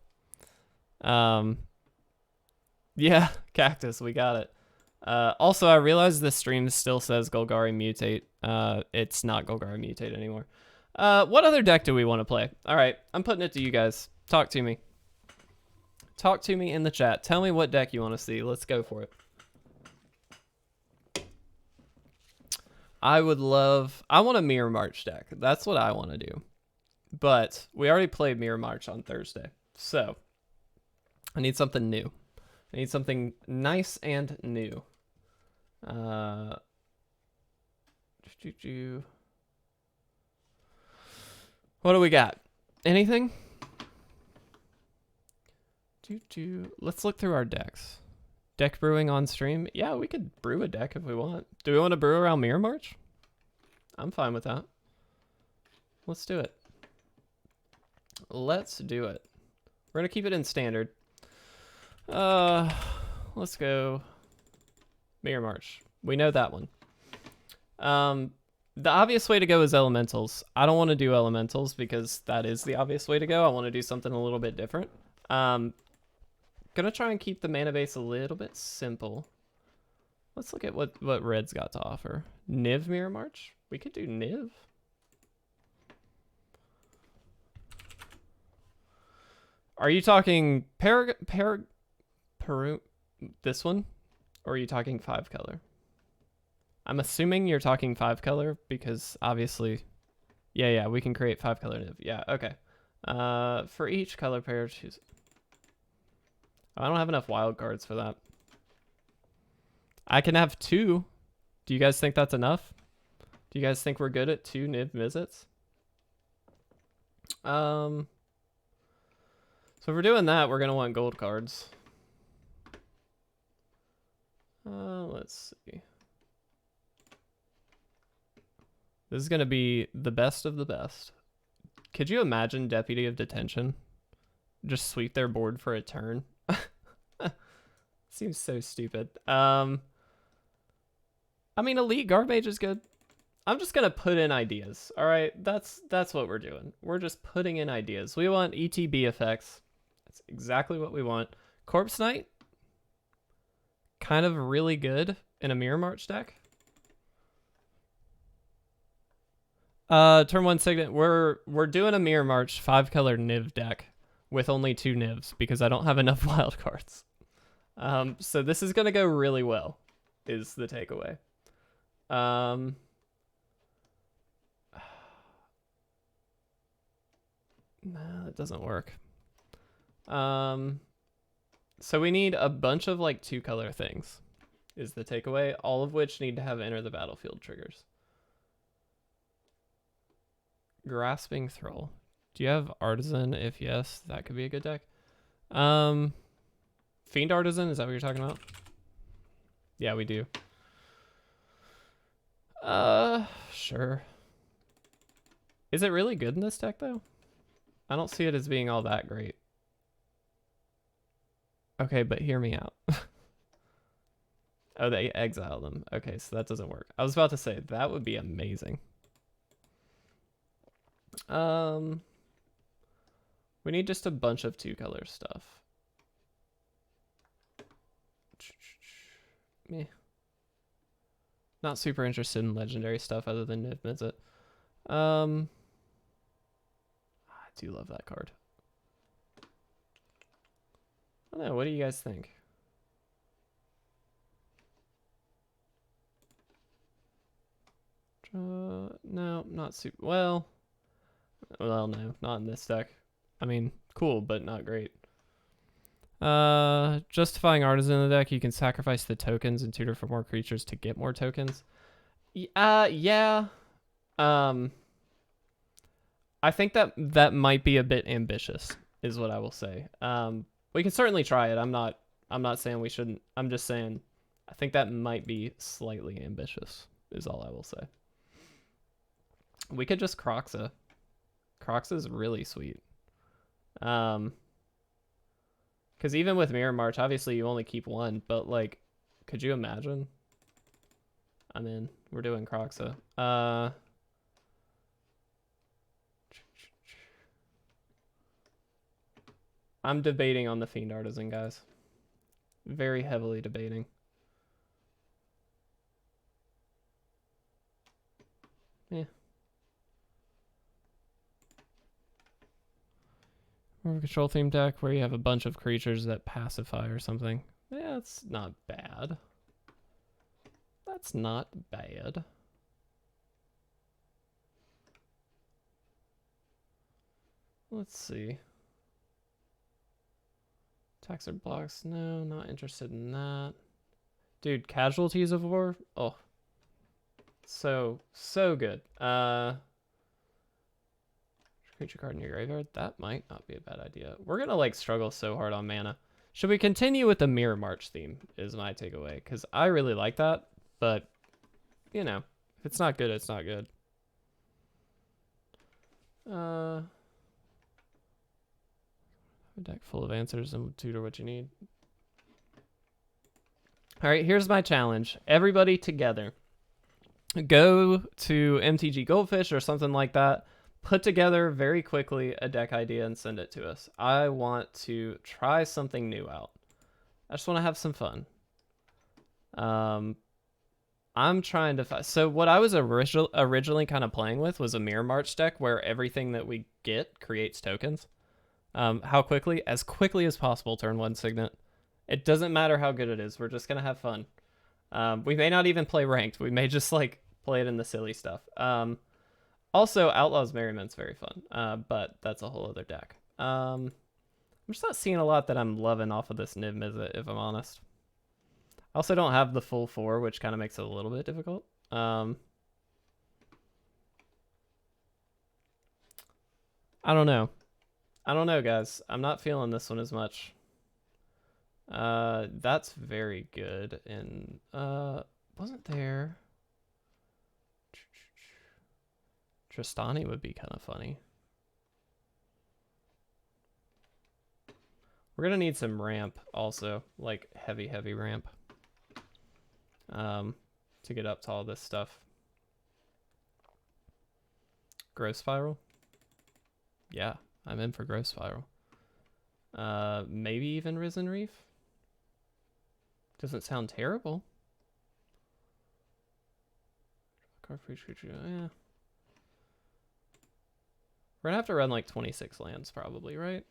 Speaker 1: Yeah, Cactus, we got it. Also, I realized this stream still says Golgari Mutate. It's not Golgari Mutate anymore. What other deck do we want to play? All right, I'm putting it to you guys. Talk to me. Talk to me in the chat. Tell me what deck you want to see. Let's go for it. I want a Mirror March deck. That's what I want to do. But we already played Mirror March on Thursday. So I need something new. I need something nice and new. What do we got? Anything? Let's look through our decks. Deck brewing on stream? Yeah, we could brew a deck if we want. Do we want to brew around Mirror March? I'm fine with that. Let's do it. Let's do it. We're going to keep it in standard. Let's go Mirror March. We know that one. The obvious way to go is elementals. I don't want to do elementals because that is the obvious way to go. I want to do something a little bit different. Gonna try and keep the mana base a little bit simple. Let's look at what red's got to offer. Niv Mirror March? We could do Niv. Are you talking this one? Or are you talking 5 color? I'm assuming you're talking 5 color because obviously, yeah, we can create 5 color Niv. Yeah, okay. For each color pair, choose. I don't have enough wild cards for that. I can have 2. Do you guys think that's enough? Do you guys think we're good at 2 Niv visits? So if we're doing that, we're gonna want gold cards. Let's see. This is gonna be the best of the best. Could you imagine Deputy of Detention? Just sweep their board for a turn. Seems so stupid. I mean, Elite Guard Mage is good. I'm just gonna put in ideas. All right, that's what we're doing. We're just putting in ideas. We want ETB effects. That's exactly what we want. Corpse Knight, kind of really good in a Mirror March deck. Turn 1 Signet. We're doing a Mirror March 5 color Niv deck with only 2 Nivs because I don't have enough wild cards. So this is gonna go really well, is the takeaway. No, it doesn't work. So we need a bunch of like 2 color things, is the takeaway, all of which need to have enter the battlefield triggers. Grasping Thrall. Do you have Artisan? If yes, that could be a good deck. Fiend Artisan, is that what you're talking about? Yeah, we do. Sure. Is it really good in this deck though? I don't see it as being all that great. Okay, but hear me out. Oh, they exile them. Okay, so that doesn't work. I was about to say, that would be amazing. We need just a bunch of 2-color stuff. Meh. Not super interested in legendary stuff other than Niv Mizzet. I do love that card. I don't know, what do you guys think? No, not super. Well, no, not in this deck. I mean, cool, but not great. Justifying Artisan in the deck, you can sacrifice the tokens and tutor for more creatures to get more tokens. Yeah. I think that might be a bit ambitious, is what I will say. We can certainly try it. I'm not saying we shouldn't. I'm just saying I think that might be slightly ambitious, is all I will say. We could just Croxa. Croxa's really sweet. Because even with Mirror March, obviously you only keep one, but like, could you imagine? I'm in. We're doing Croxa. I'm debating on the Fiend Artisan, guys. Very heavily debating. Yeah. More of a control theme deck where you have a bunch of creatures that pacify or something. Yeah, that's not bad. That's not bad. Let's see. Attacks or blocks? No, not interested in that. Dude, Casualties of War? Oh. So good. Creature card in your graveyard? That might not be a bad idea. We're gonna like struggle so hard on mana. Should we continue with the Mirror March theme is my takeaway. Because I really like that. But, you know, if it's not good, it's not good. A deck full of answers and tutor what you need. All right, here's my challenge. Everybody together. Go to MTG Goldfish or something like that. Put together very quickly a deck idea and send it to us. I want to try something new out. I just want to have some fun. I'm trying to find... So what I was originally kind of playing with was a Mirror March deck where everything that we get creates tokens. How quickly? As quickly as possible, turn 1 Signet. It doesn't matter how good it is. We're just going to have fun. We may not even play ranked. We may just like play it in the silly stuff. Also, Outlaw's Merriment's very fun, but that's a whole other deck. I'm just not seeing a lot that I'm loving off of this Niv Mizzet, if I'm honest. I also don't have the full 4, which kind of makes it a little bit difficult. I don't know. I don't know, guys. I'm not feeling this one as much. That's very good. And wasn't there... Tristani would be kind of funny. We're gonna need some ramp also, like heavy ramp, to get up to all this stuff. Growth Spiral? Yeah, I'm in for Growth Spiral. Maybe even Risen Reef? Doesn't sound terrible. Card for each creature, yeah. We're gonna have to run like 26 lands probably, right?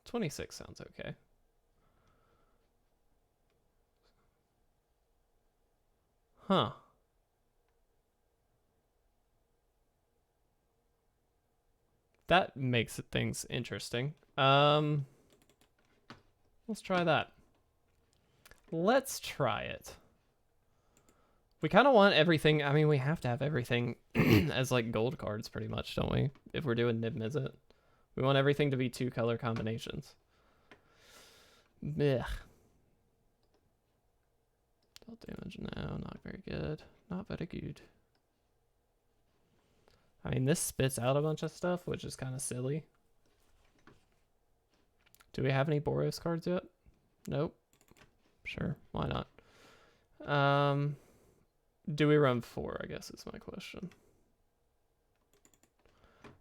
Speaker 1: 26 sounds okay. Huh. That makes things interesting. Let's try that. Let's try it. We kind of want everything. I mean, we have to have everything as like gold cards pretty much, don't we? If we're doing Niv Mizzet. We want everything to be 2-color combinations. Blech. Dealt damage, no, not very good. Not very good. I mean, this spits out a bunch of stuff, which is kind of silly. Do we have any Boros cards yet? Nope. Sure, why not? Do we run 4, I guess is my question.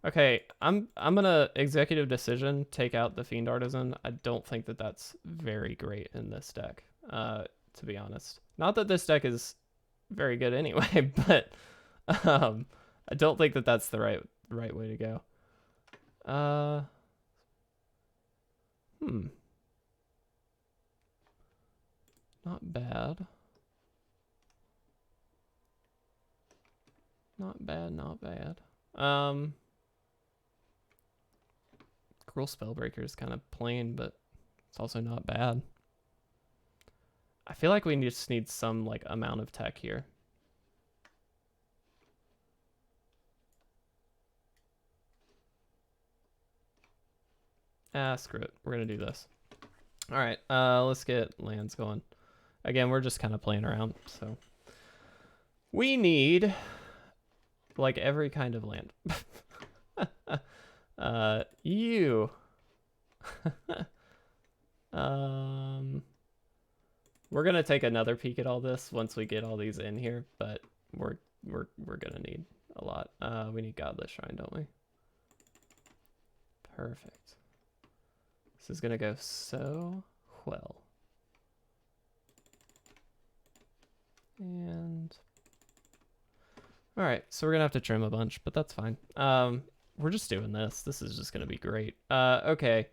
Speaker 1: Okay, I'm gonna executive decision take out the Fiend Artisan. I don't think that that's very great in this deck, to be honest. Not that this deck is very good anyway, but I don't think that that's the right way to go. Not bad. Not bad, not bad. Cruel Spellbreaker is kind of plain, but it's also not bad. I feel like we just need some like amount of tech here. Screw it. We're gonna do this. All right, let's get lands going. Again, we're just kind of playing around, so we need like every kind of land. You. We're gonna take another peek at all this once we get all these in here, but we're gonna need a lot. We need Godless Shrine, don't we? Perfect. This is gonna go so well. And all right, so we're gonna have to trim a bunch, but that's fine. We're just doing this. This is just gonna be great. Okay.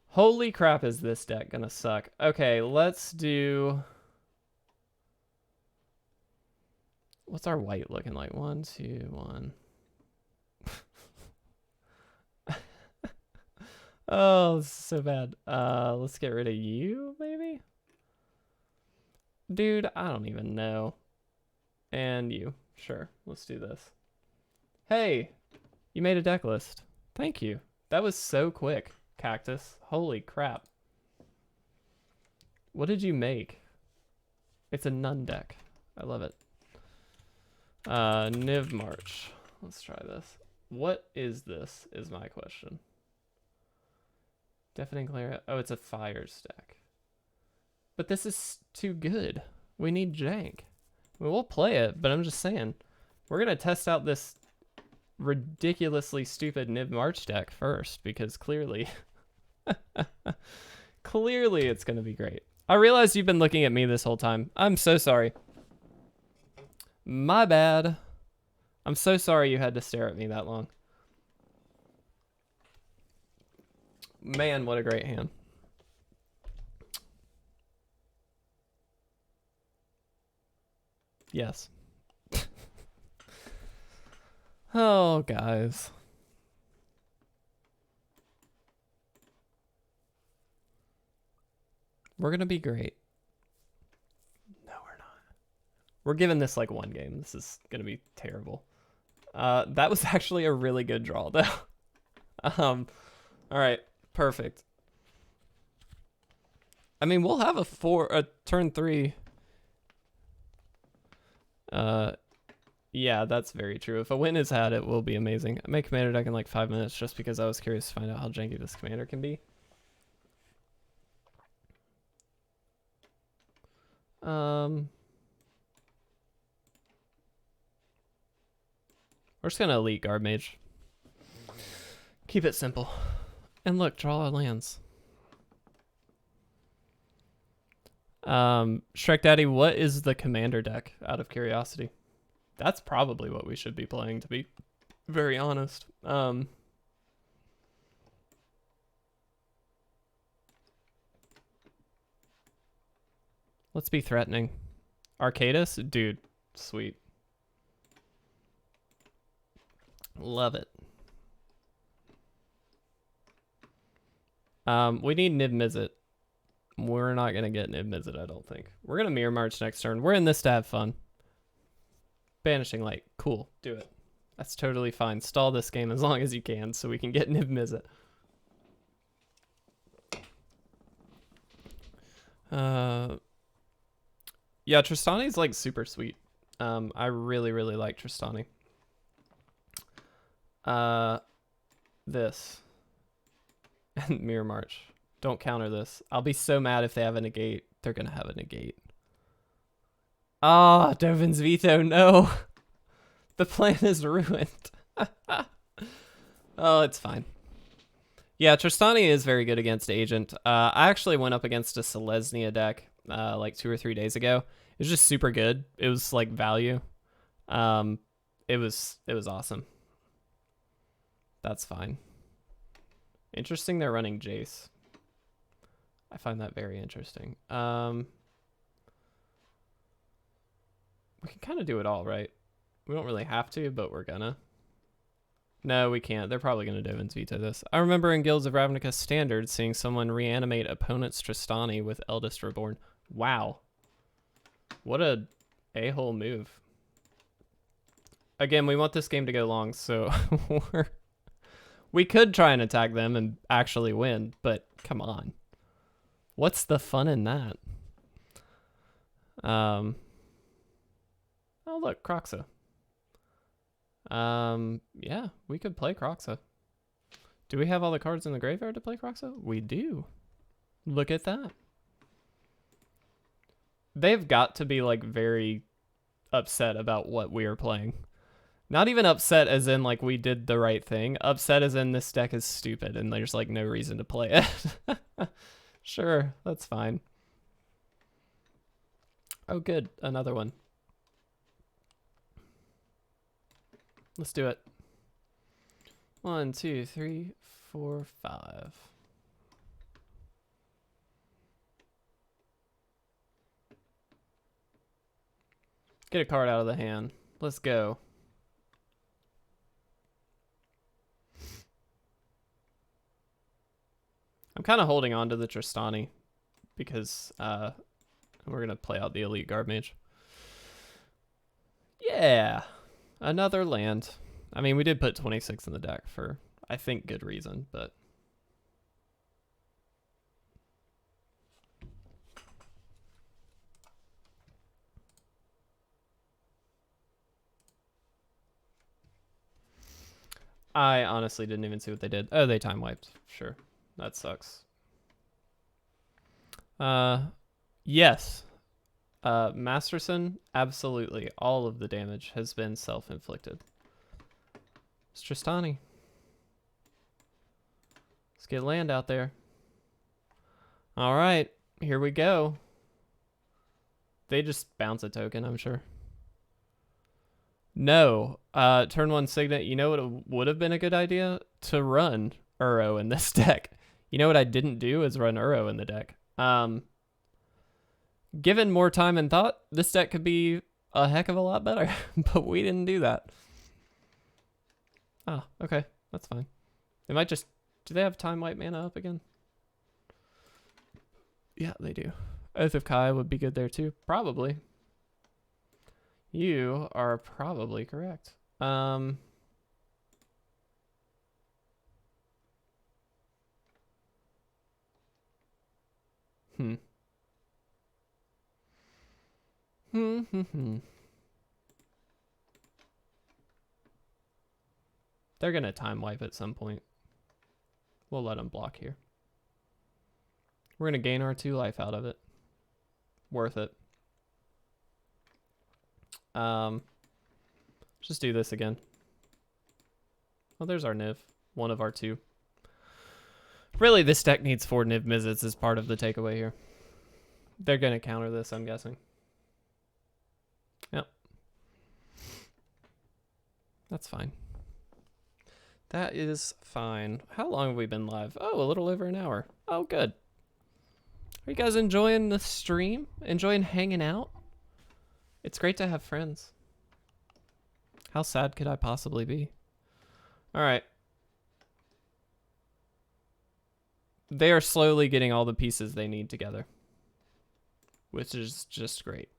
Speaker 1: Holy crap, is this deck gonna suck? Okay, let's do. What's our white looking like? 1, 2, 1. Oh, this is so bad. Let's get rid of you, maybe? Dude, I don't even know. And you. Sure, let's do this. Hey, you made a deck list. Thank you. That was so quick, Cactus. Holy crap. What did you make? It's a Nun deck. I love it. Niv March. Let's try this. What is this, is my question. Deafening Glare. Oh, it's a fire stack. But this is too good. We need jank. I mean, we'll play it, but I'm just saying. We're going to test out this ridiculously stupid Niv March deck first, because clearly... clearly it's going to be great. I realize you've been looking at me this whole time. I'm so sorry. My bad. I'm so sorry you had to stare at me that long. Man, what a great hand. Yes. Oh, guys. We're going to be great. No, we're not. We're giving this like one game. This is going to be terrible. That was actually a really good draw, though. All right. Perfect. I mean, we'll have a turn 3. Yeah, that's very true. If a win is had, it will be amazing. I made commander deck in like 5 minutes just because I was curious to find out how janky this commander can be. We're just gonna elite guard mage. Keep it simple. And look, draw our lands. Shrek Daddy, what is the commander deck, out of curiosity? That's probably what we should be playing, to be very honest. Let's be threatening. Arcadis? Dude, sweet. Love it. We need Niv Mizzet. We're not going to get Niv Mizzet, I don't think. We're going to Mirror March next turn. We're in this to have fun. Banishing Light. Cool. Do it. That's totally fine. Stall this game as long as you can so we can get Niv Mizzet. Yeah, Tristani's like super sweet. I really, really like Tristani. This. And Mirror March. Don't counter this. I'll be so mad if they have a negate. They're going to have a negate. Ah, Dovin's Veto, no. The plan is ruined. Oh, it's fine. Yeah, Tristani is very good against Agent. I actually went up against a Selesnya deck like 2 or 3 days ago. It was just super good. It was like value. It was awesome. That's fine. Interesting they're running Jace. I find that very interesting. We can kind of do it all, right? We don't really have to, but we're gonna. No, we can't. They're probably going to Dovin's veto this. I remember in Guilds of Ravnica Standard seeing someone reanimate opponent's Tristani with Eldest Reborn. Wow. What a a-hole move. Again, we want this game to go long, so we could try and attack them and actually win, but come on. What's the fun in that? Oh, look, Croxa. Yeah, we could play Croxa. Do we have all the cards in the graveyard to play Croxa? We do. Look at that. They've got to be like very upset about what we are playing. Not even upset as in like we did the right thing. Upset as in this deck is stupid and there's like no reason to play it. Sure, that's fine. Oh, good. Another one. Let's do it. 1, 2, 3, 4, 5. Get a card out of the hand. Let's go. I'm kind of holding on to the Tristani because we're going to play out the Elite Guard Mage. Yeah. Another land. I mean, we did put 26 in the deck for, I think, good reason, but... I honestly didn't even see what they did. Oh, they time wiped. Sure. That sucks. Yes. Masterson, absolutely. All of the damage has been self-inflicted. It's Tristani. Let's get land out there. All right, here we go. They just bounce a token, I'm sure. No, turn 1 Signet. You know what would have been a good idea? To run Uro in this deck. You know what I didn't do is run Uro in the deck. Given more time and thought, this deck could be a heck of a lot better, but we didn't do that. Oh, okay, that's fine. They might just, do they have time wipe mana up again? Yeah, they do. Oath of Kai would be good there too, probably. You are probably correct. Hmm. They're gonna time wipe at some point. We'll let them block here. We're gonna gain our 2 life out of it. Worth it. Just do this again. Oh, there's our Niv. One of our 2. Really, this deck needs 4 Niv Mizzets as part of the takeaway here. They're gonna counter this, I'm guessing. Yep. That's fine. That is fine. How long have we been live? Oh, a little over an hour. Oh, good. Are you guys enjoying the stream? Enjoying hanging out? It's great to have friends. How sad could I possibly be? All right. They are slowly getting all the pieces they need together, which is just great.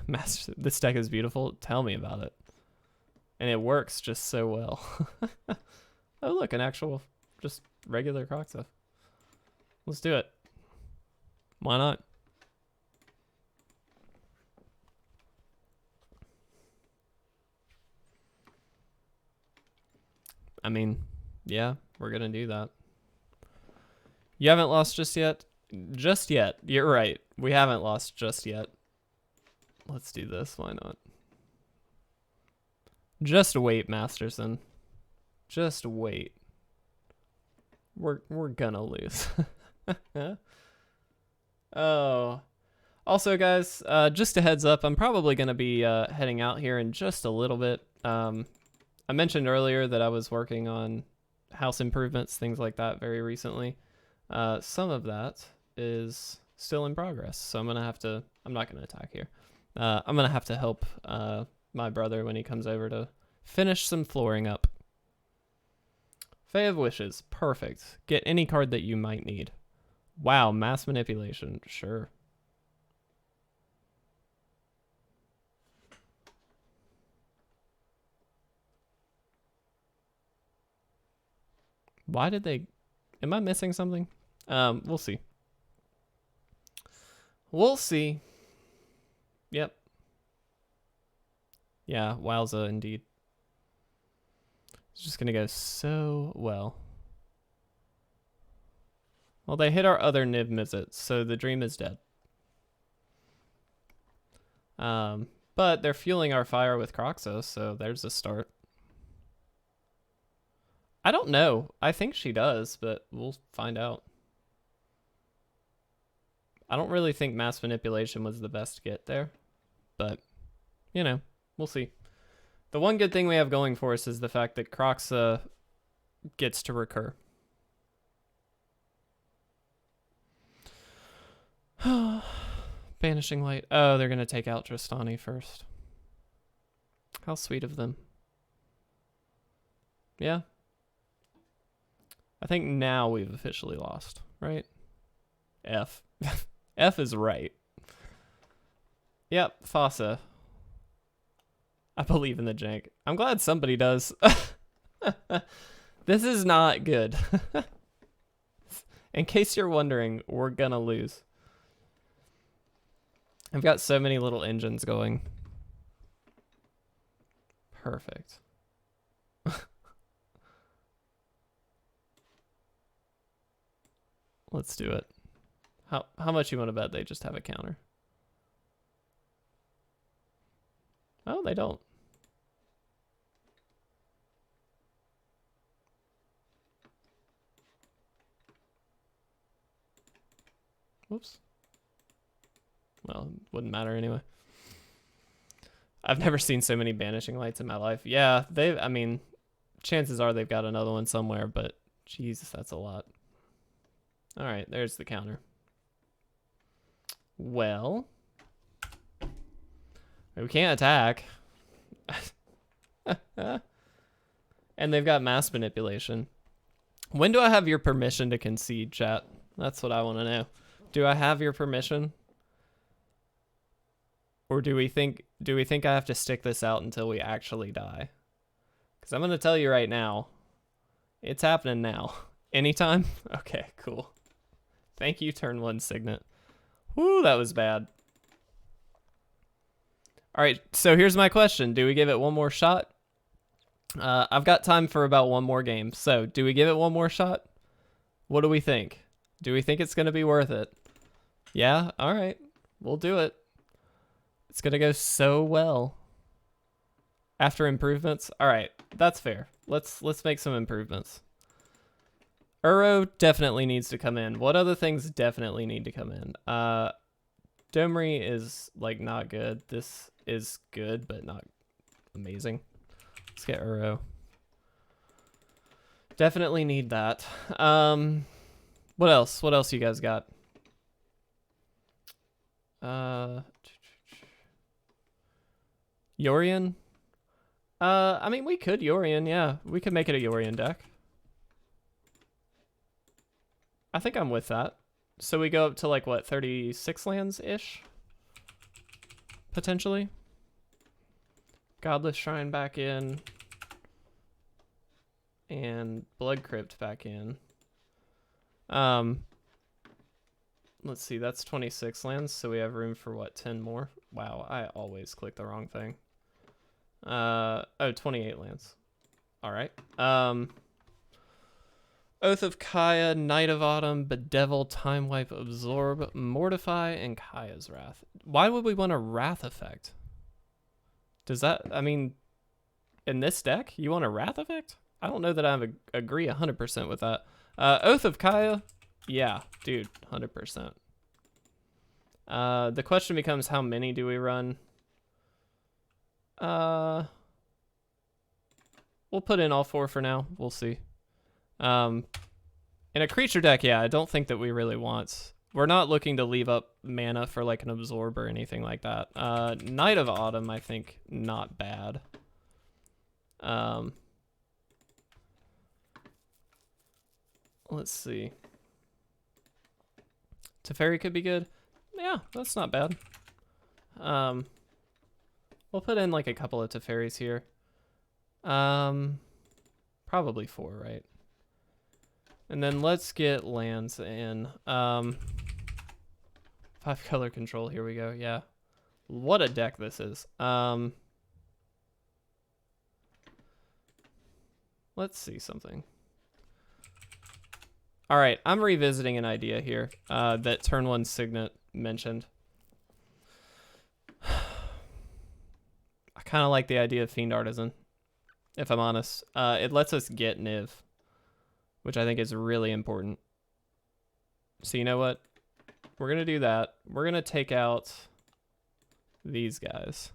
Speaker 1: Master, this deck is beautiful. Tell me about it. And it works just so well. Oh, look, an actual, just regular Croxa. Let's do it. Why not? I mean, yeah, we're going to do that. You haven't lost just yet? Just yet. You're right. We haven't lost just yet. Let's do this. Why not? Just wait, Masterson. Just wait. We're gonna lose. Oh. Also, guys, just a heads up, I'm probably gonna be heading out here in just a little bit. I mentioned earlier that I was working on house improvements, things like that, very recently. Some of that is still in progress, so I'm not gonna attack here. I'm gonna have to help my brother when he comes over to finish some flooring up. Fae of Wishes, perfect. Get any card that you might need. Wow, mass manipulation, sure. Why did they... Am I missing something? We'll see. We'll see. Yep. Yeah, wowza indeed. It's just gonna go so well. Well, they hit our other Niv Mizzet, so the dream is dead. But they're fueling our fire with Croxos, so there's a start. I don't know. I think she does, but we'll find out. I don't really think mass manipulation was the best get there, but, you know, we'll see. The one good thing we have going for us is the fact that Croxa gets to recur. Banishing Light. Oh, they're going to take out Tristani first. How sweet of them. Yeah. I think now we've officially lost, right? F. F is right. Yep, Fossa. I believe in the jank. I'm glad somebody does. This is not good. In case you're wondering, we're gonna lose. I've got so many little engines going. Perfect. Let's do it. How much you want to bet they just have a counter? Oh, they don't. Whoops. Well, wouldn't matter anyway. I've never seen so many banishing lights in my life. Yeah, I mean, chances are they've got another one somewhere, but Jesus, that's a lot. All right, there's the counter. Well, we can't attack. And they've got mass manipulation. When do I have your permission to concede, chat? That's what I want to know. Do I have your permission? Or do we think I have to stick this out until we actually die? Because I'm going to tell you right now, it's happening now. Anytime? Okay, cool. Thank you, turn one Signet. Woo, that was bad. All right, so here's my question. Do we give it one more shot? I've got time for about one more game. So do we give it one more shot? What do we think? Do we think it's going to be worth it? Yeah? All right. We'll do it. It's going to go so well. After improvements? All right. That's fair. Let's make some improvements. Uro definitely needs to come in. What other things definitely need to come in? Domri is like not good. This is good, but not amazing. Let's get Uro. Definitely need that. What else? What else you guys got? Yorion? I mean, we could Yorion, yeah. We could make it a Yorion deck. I think I'm with that. So we go up to like, what, 36 lands-ish? Potentially. Godless Shrine back in. And Blood Crypt back in. Let's see, that's 26 lands, so we have room for, what, 10 more? Wow, I always click the wrong thing. Oh, 28 lands. All right. Oath of Kaya, Night of Autumn, Bedevil, Time Wipe, Absorb, Mortify, and Kaya's Wrath. Why would we want a Wrath effect? Does that, I mean, In this deck, you want a Wrath effect? I don't know that I agree 100% with that. Oath of Kaya, yeah, dude, 100%. The question becomes, how many do we run? We'll put in all 4 for now. We'll see. In a creature deck, yeah, I don't think that we really want. We're not looking to leave up mana for like an absorb or anything like that. Night of Autumn, I think, not bad. Let's see. Teferi could be good. Yeah, that's not bad. We'll put in like a couple of Teferis here. Probably 4, right? And then let's get lands in. 5 color control, here we go, yeah. What a deck this is. Let's see something. All right, I'm revisiting an idea here that turn 1 Signet mentioned. I kind of like the idea of Fiend Artisan, if I'm honest. It lets us get Niv, which I think is really important. So you know what? We're going to do that. We're going to take out these guys.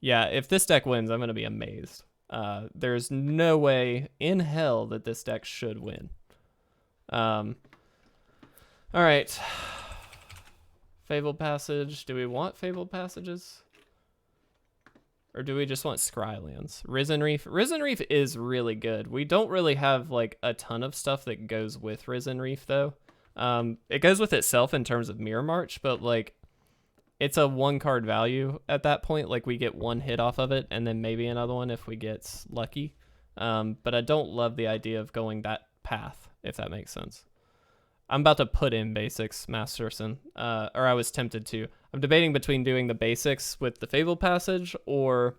Speaker 1: Yeah, if this deck wins, I'm going to be amazed. There's no way in hell that this deck should win. All right. Fabled Passage. Do we want Fabled Passages? Or do we just want Scrylands? Risen Reef. Risen Reef is really good. We don't really have like a ton of stuff that goes with Risen Reef though. It goes with itself in terms of Mirror March, but like it's a 1 card value at that point. Like we get 1 hit off of it and then maybe another one if we get lucky. But I don't love the idea of going that path, if that makes sense. I'm about to put in basics, Masterson, or I was tempted to. I'm debating between doing the basics with the Fabled Passage or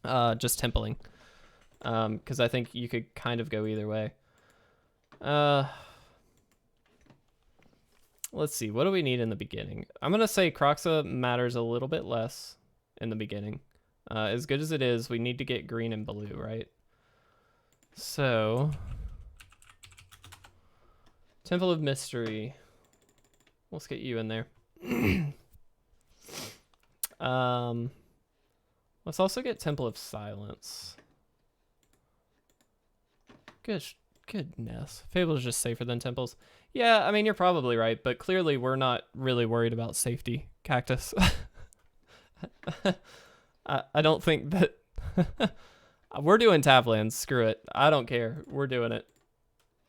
Speaker 1: just templing, because I think you could kind of go either way. Let's see, what do we need in the beginning? I'm going to say Kroxa matters a little bit less in the beginning. As good as it is, we need to get green and blue, right? So... Temple of Mystery. Let's get you in there. Let's also get Temple of Silence. Goodness. Fable is just safer than Temples. Yeah, I mean, you're probably right, but clearly we're not really worried about safety, Cactus. I don't think that... We're doing Taplands. Screw it. I don't care. We're doing it.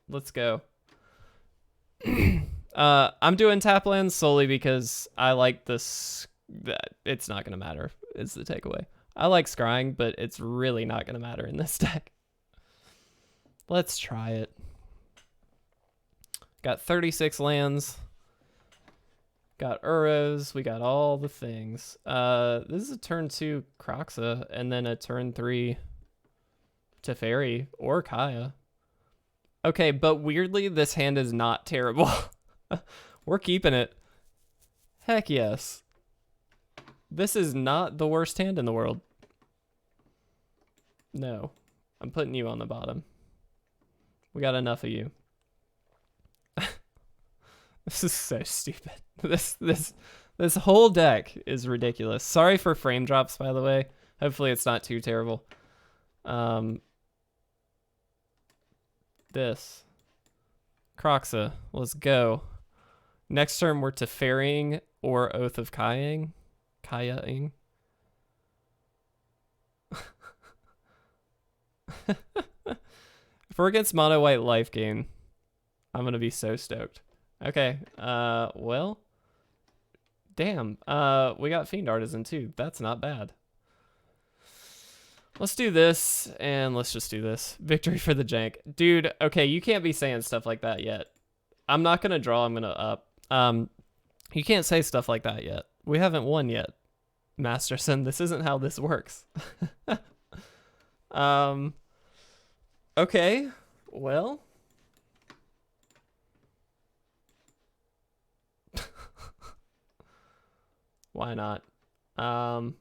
Speaker 1: Let's go. I'm doing Taplands solely because I like this. It's not going to matter, is the takeaway. I like scrying, but it's really not going to matter in this deck. Let's try it. Got 36 lands. Got Uros. We got all the things. This is a turn 2 Kroxa, and then a turn 3 Teferi or Kaya. Okay, but weirdly, this hand is not terrible. We're keeping it. Heck yes. This is not the worst hand in the world. No. I'm putting you on the bottom. We got enough of you. This is so stupid. This whole deck is ridiculous. Sorry for frame drops, by the way. Hopefully it's not too terrible. This. Kroxa. Let's go. Next turn we're Teferrying or Oath of Kayaing. Kayaing. If we're against mono white life gain, I'm gonna be so stoked. Okay, well, damn, we got Fiend Artisan too. That's not bad. Let's do this, and let's just do this. Victory for the jank. Dude, okay, you can't be saying stuff like that yet. I'm not gonna draw, I'm gonna up. You can't say stuff like that yet. We haven't won yet, Masterson. This isn't how this works. Okay, well. Why not? All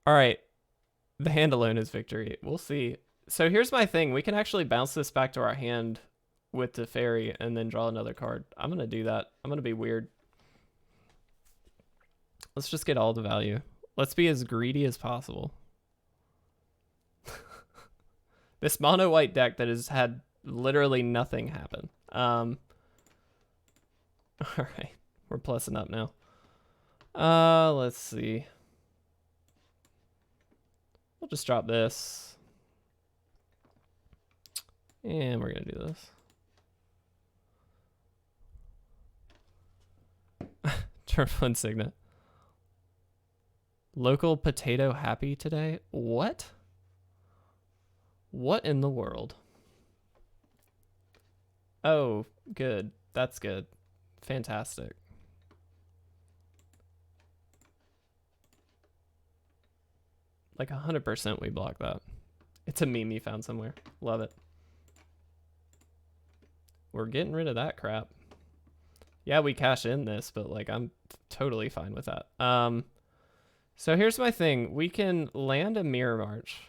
Speaker 1: right. The hand alone is victory. We'll see. So here's my thing. We can actually bounce this back to our hand with the fairy and then draw another card. I'm going to do that. I'm going to be weird. Let's just get all the value. Let's be as greedy as possible. This mono white deck that has had literally nothing happen. All right. We're plussing up now. Let's see. We'll just drop this. And we're going to do this. Turn 1 Signet. Local potato happy today? What? What in the world? Oh, good. That's good. Fantastic. Like 100% we block that. It's a meme you found somewhere. Love it. We're getting rid of that crap. Yeah, we cash in this, but like I'm totally fine with that. So here's my thing. We can land a Mirror March.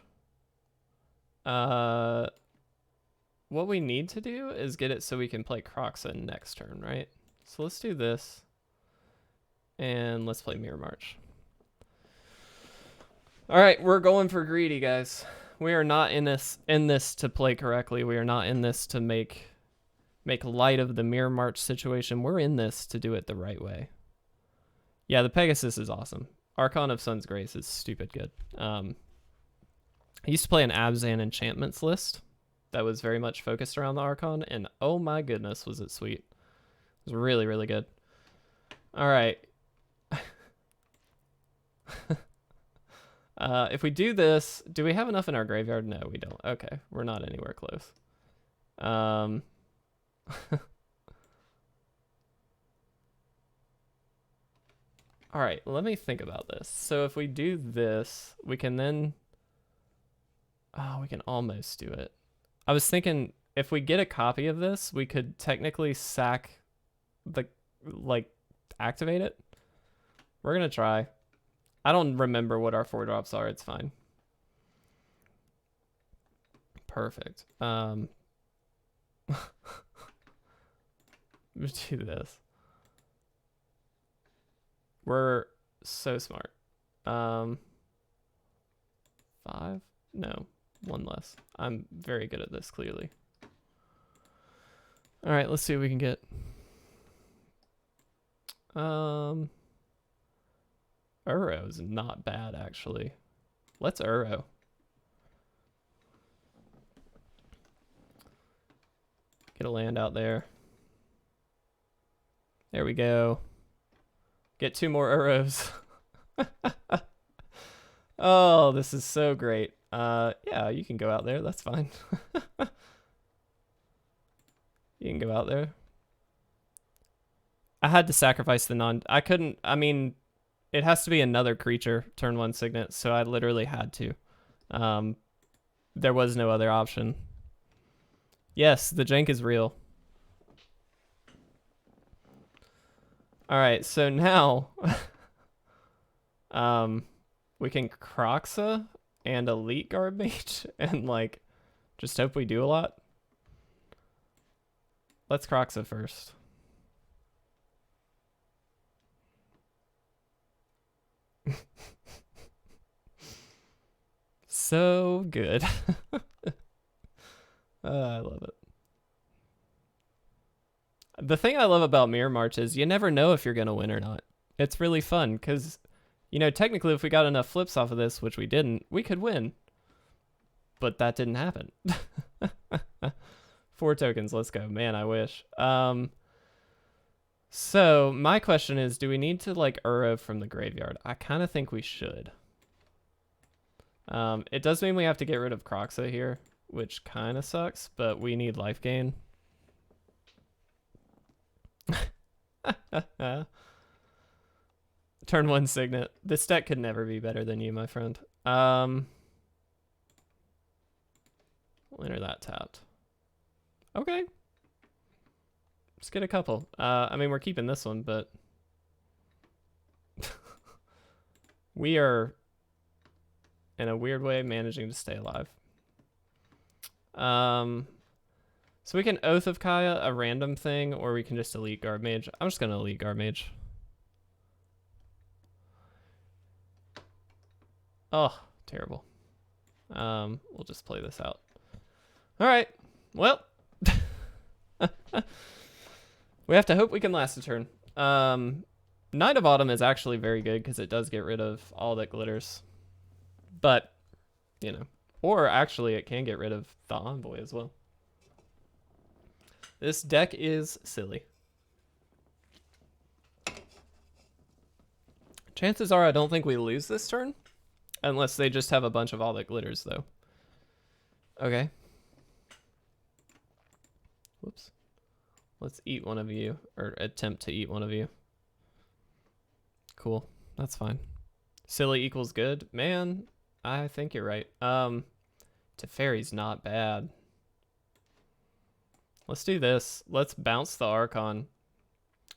Speaker 1: What we need to do is get it so we can play Croxa next turn, right? So let's do this. And let's play Mirror March. All right, we're going for greedy, guys. We are not in this to play correctly. We are not in this to make light of the Mirror March situation. We're in this to do it the right way. Yeah, the Pegasus is awesome. Archon of Sun's Grace is stupid good. I used to play an Abzan enchantments list that was very much focused around the Archon, and oh my goodness, was it sweet. It was really, really good. All right. If we do this, do we have enough in our graveyard? No, we don't. Okay, we're not anywhere close. All right, let me think about this. So if we do this, we can then... Oh, we can almost do it. I was thinking if we get a copy of this, we could technically sack the... like, activate it. We're going to try. I don't remember what our 4-drops are. It's fine. Perfect. Let's do this. We're so smart. 5? No, 1 less. I'm very good at this, clearly. All right, let's see what we can get. Uro is not bad, actually. Let's Uro. Get a land out there. There we go. Get 2 more Uros. Oh, this is so great. Yeah, you can go out there. That's fine. You can go out there. I had to sacrifice the non... I couldn't... I mean... It has to be another creature, turn 1 Signet, so I literally had to. There was no other option. Yes, the jank is real. All right, so now we can Croxa and Elite Guard Mage and like just hope we do a lot. Let's Croxa first. So good. I love it. The thing I love about Mirror March is you never know if you're going to win or not. It's really fun because, you know, technically if we got enough flips off of this, which we didn't, we could win. But that didn't happen. 4 tokens, let's go. Man, I wish. So my question is, do we need to like Uro from the graveyard? I kind of think we should. It does mean we have to get rid of Croxa here, which kind of sucks, but we need life gain. Turn 1 Signet. This deck could never be better than you, my friend. We'll enter that tapped. Okay. Just get a couple. I mean, we're keeping this one, but we are in a weird way, managing to stay alive. So we can Oath of Kaya, a random thing, or we can just elite Guard Mage. I'm just gonna elite Guard Mage. Oh, terrible. We'll just play this out. All right. Well, we have to hope we can last a turn. Knight of Autumn is actually very good because it does get rid of all that glitters. But, you know, or actually it can get rid of the Envoy as well. This deck is silly. Chances are I don't think we lose this turn. Unless they just have a bunch of all that glitters, though. Okay. Whoops. Let's eat one of you, or attempt to eat one of you. Cool. That's fine. Silly equals good. Man, I think you're right. Teferi's not bad. Let's do this. Let's bounce the Archon.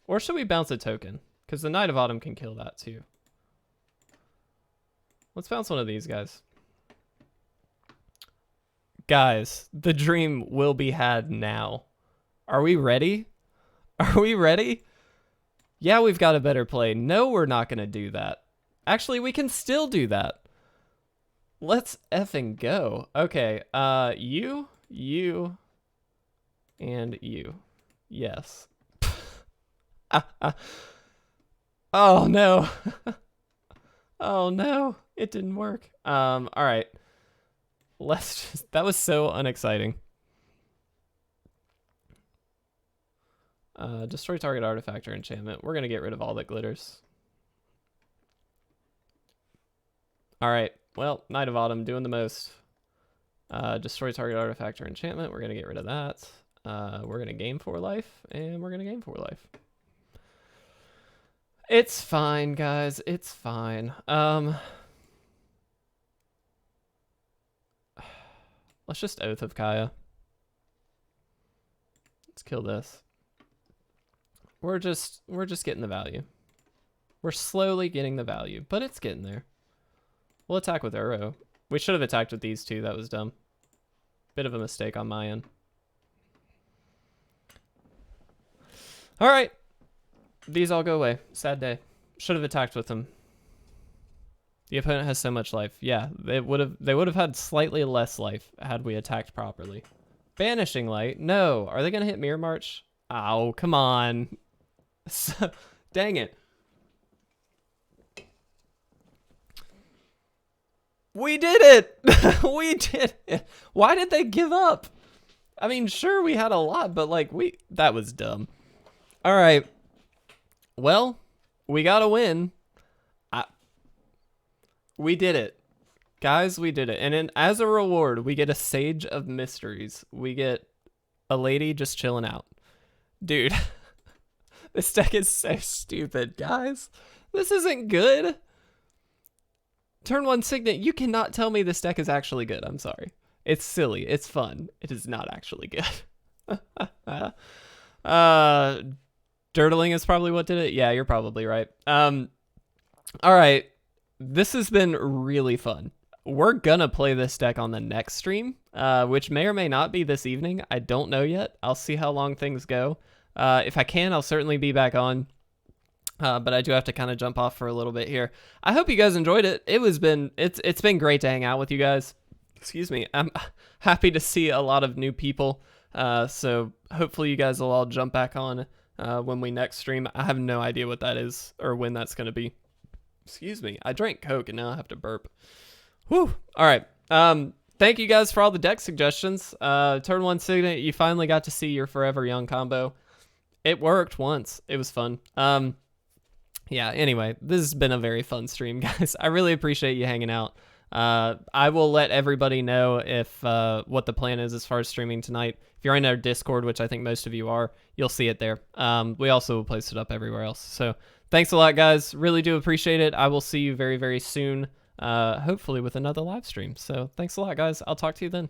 Speaker 1: Or should we bounce a token? Because the Knight of Autumn can kill that, too. Let's bounce one of these guys. Guys, the dream will be had now. Are we ready? Are we ready? Yeah, we've got a better play. No, we're not going to do that. Actually, we can still do that. Let's effing go. Okay, you, and you. Yes. Oh, no. Oh, no. It didn't work. All right. Let's just... That was so unexciting. Destroy target artifact or enchantment. We're going to get rid of all that glitters. All right. Well, Knight of Autumn doing the most. Destroy target artifact or enchantment. We're going to get rid of that. We're going to gain 4 life, and we're going to gain 4 life. It's fine, guys. It's fine. Let's just Oath of Kaya. Let's kill this. We're just getting the value. We're slowly getting the value, but it's getting there. We'll attack with Uro. We should have attacked with these two. That was dumb. Bit of a mistake on my end. All right. These all go away. Sad day. Should have attacked with them. The opponent has so much life. Yeah, they would have had slightly less life had we attacked properly. Banishing Light. No. Are they going to hit Mirror March? Oh, come on. Dang it. We did it. We did it. Why did they give up? I mean, sure, we had a lot, but like that was dumb. All right. Well, we got to win. We did it. Guys, we did it. And as a reward, we get a Sage of Mysteries. We get a lady just chilling out. Dude, this deck is so stupid, guys. This isn't good. Turn 1 Signet, you cannot tell me this deck is actually good. I'm sorry. It's silly. It's fun. It is not actually good. Dirtling is probably what did it. Yeah, you're probably right. All right. This has been really fun. We're gonna play this deck on the next stream, which may or may not be this evening. I don't know yet. I'll see how long things go. If I can, I'll certainly be back on. But I do have to kind of jump off for a little bit here. I hope you guys enjoyed it. It's been great to hang out with you guys. Excuse me. I'm happy to see a lot of new people. So hopefully you guys will all jump back on when we next stream. I have no idea what that is or when that's going to be. Excuse me. I drank Coke and now I have to burp. Whew. All right. Thank you guys for all the deck suggestions. Turn 1 Signet, you finally got to see your Forever Young combo. It worked once. It was fun. Yeah, anyway, this has been a very fun stream, guys. I really appreciate you hanging out. I will let everybody know if what the plan is as far as streaming tonight. If you're in our Discord, which I think most of you are, you'll see it there. We also will place it up everywhere else. So thanks a lot, guys. Really do appreciate it. I will see you very, very soon, hopefully with another live stream. So thanks a lot, guys. I'll talk to you then.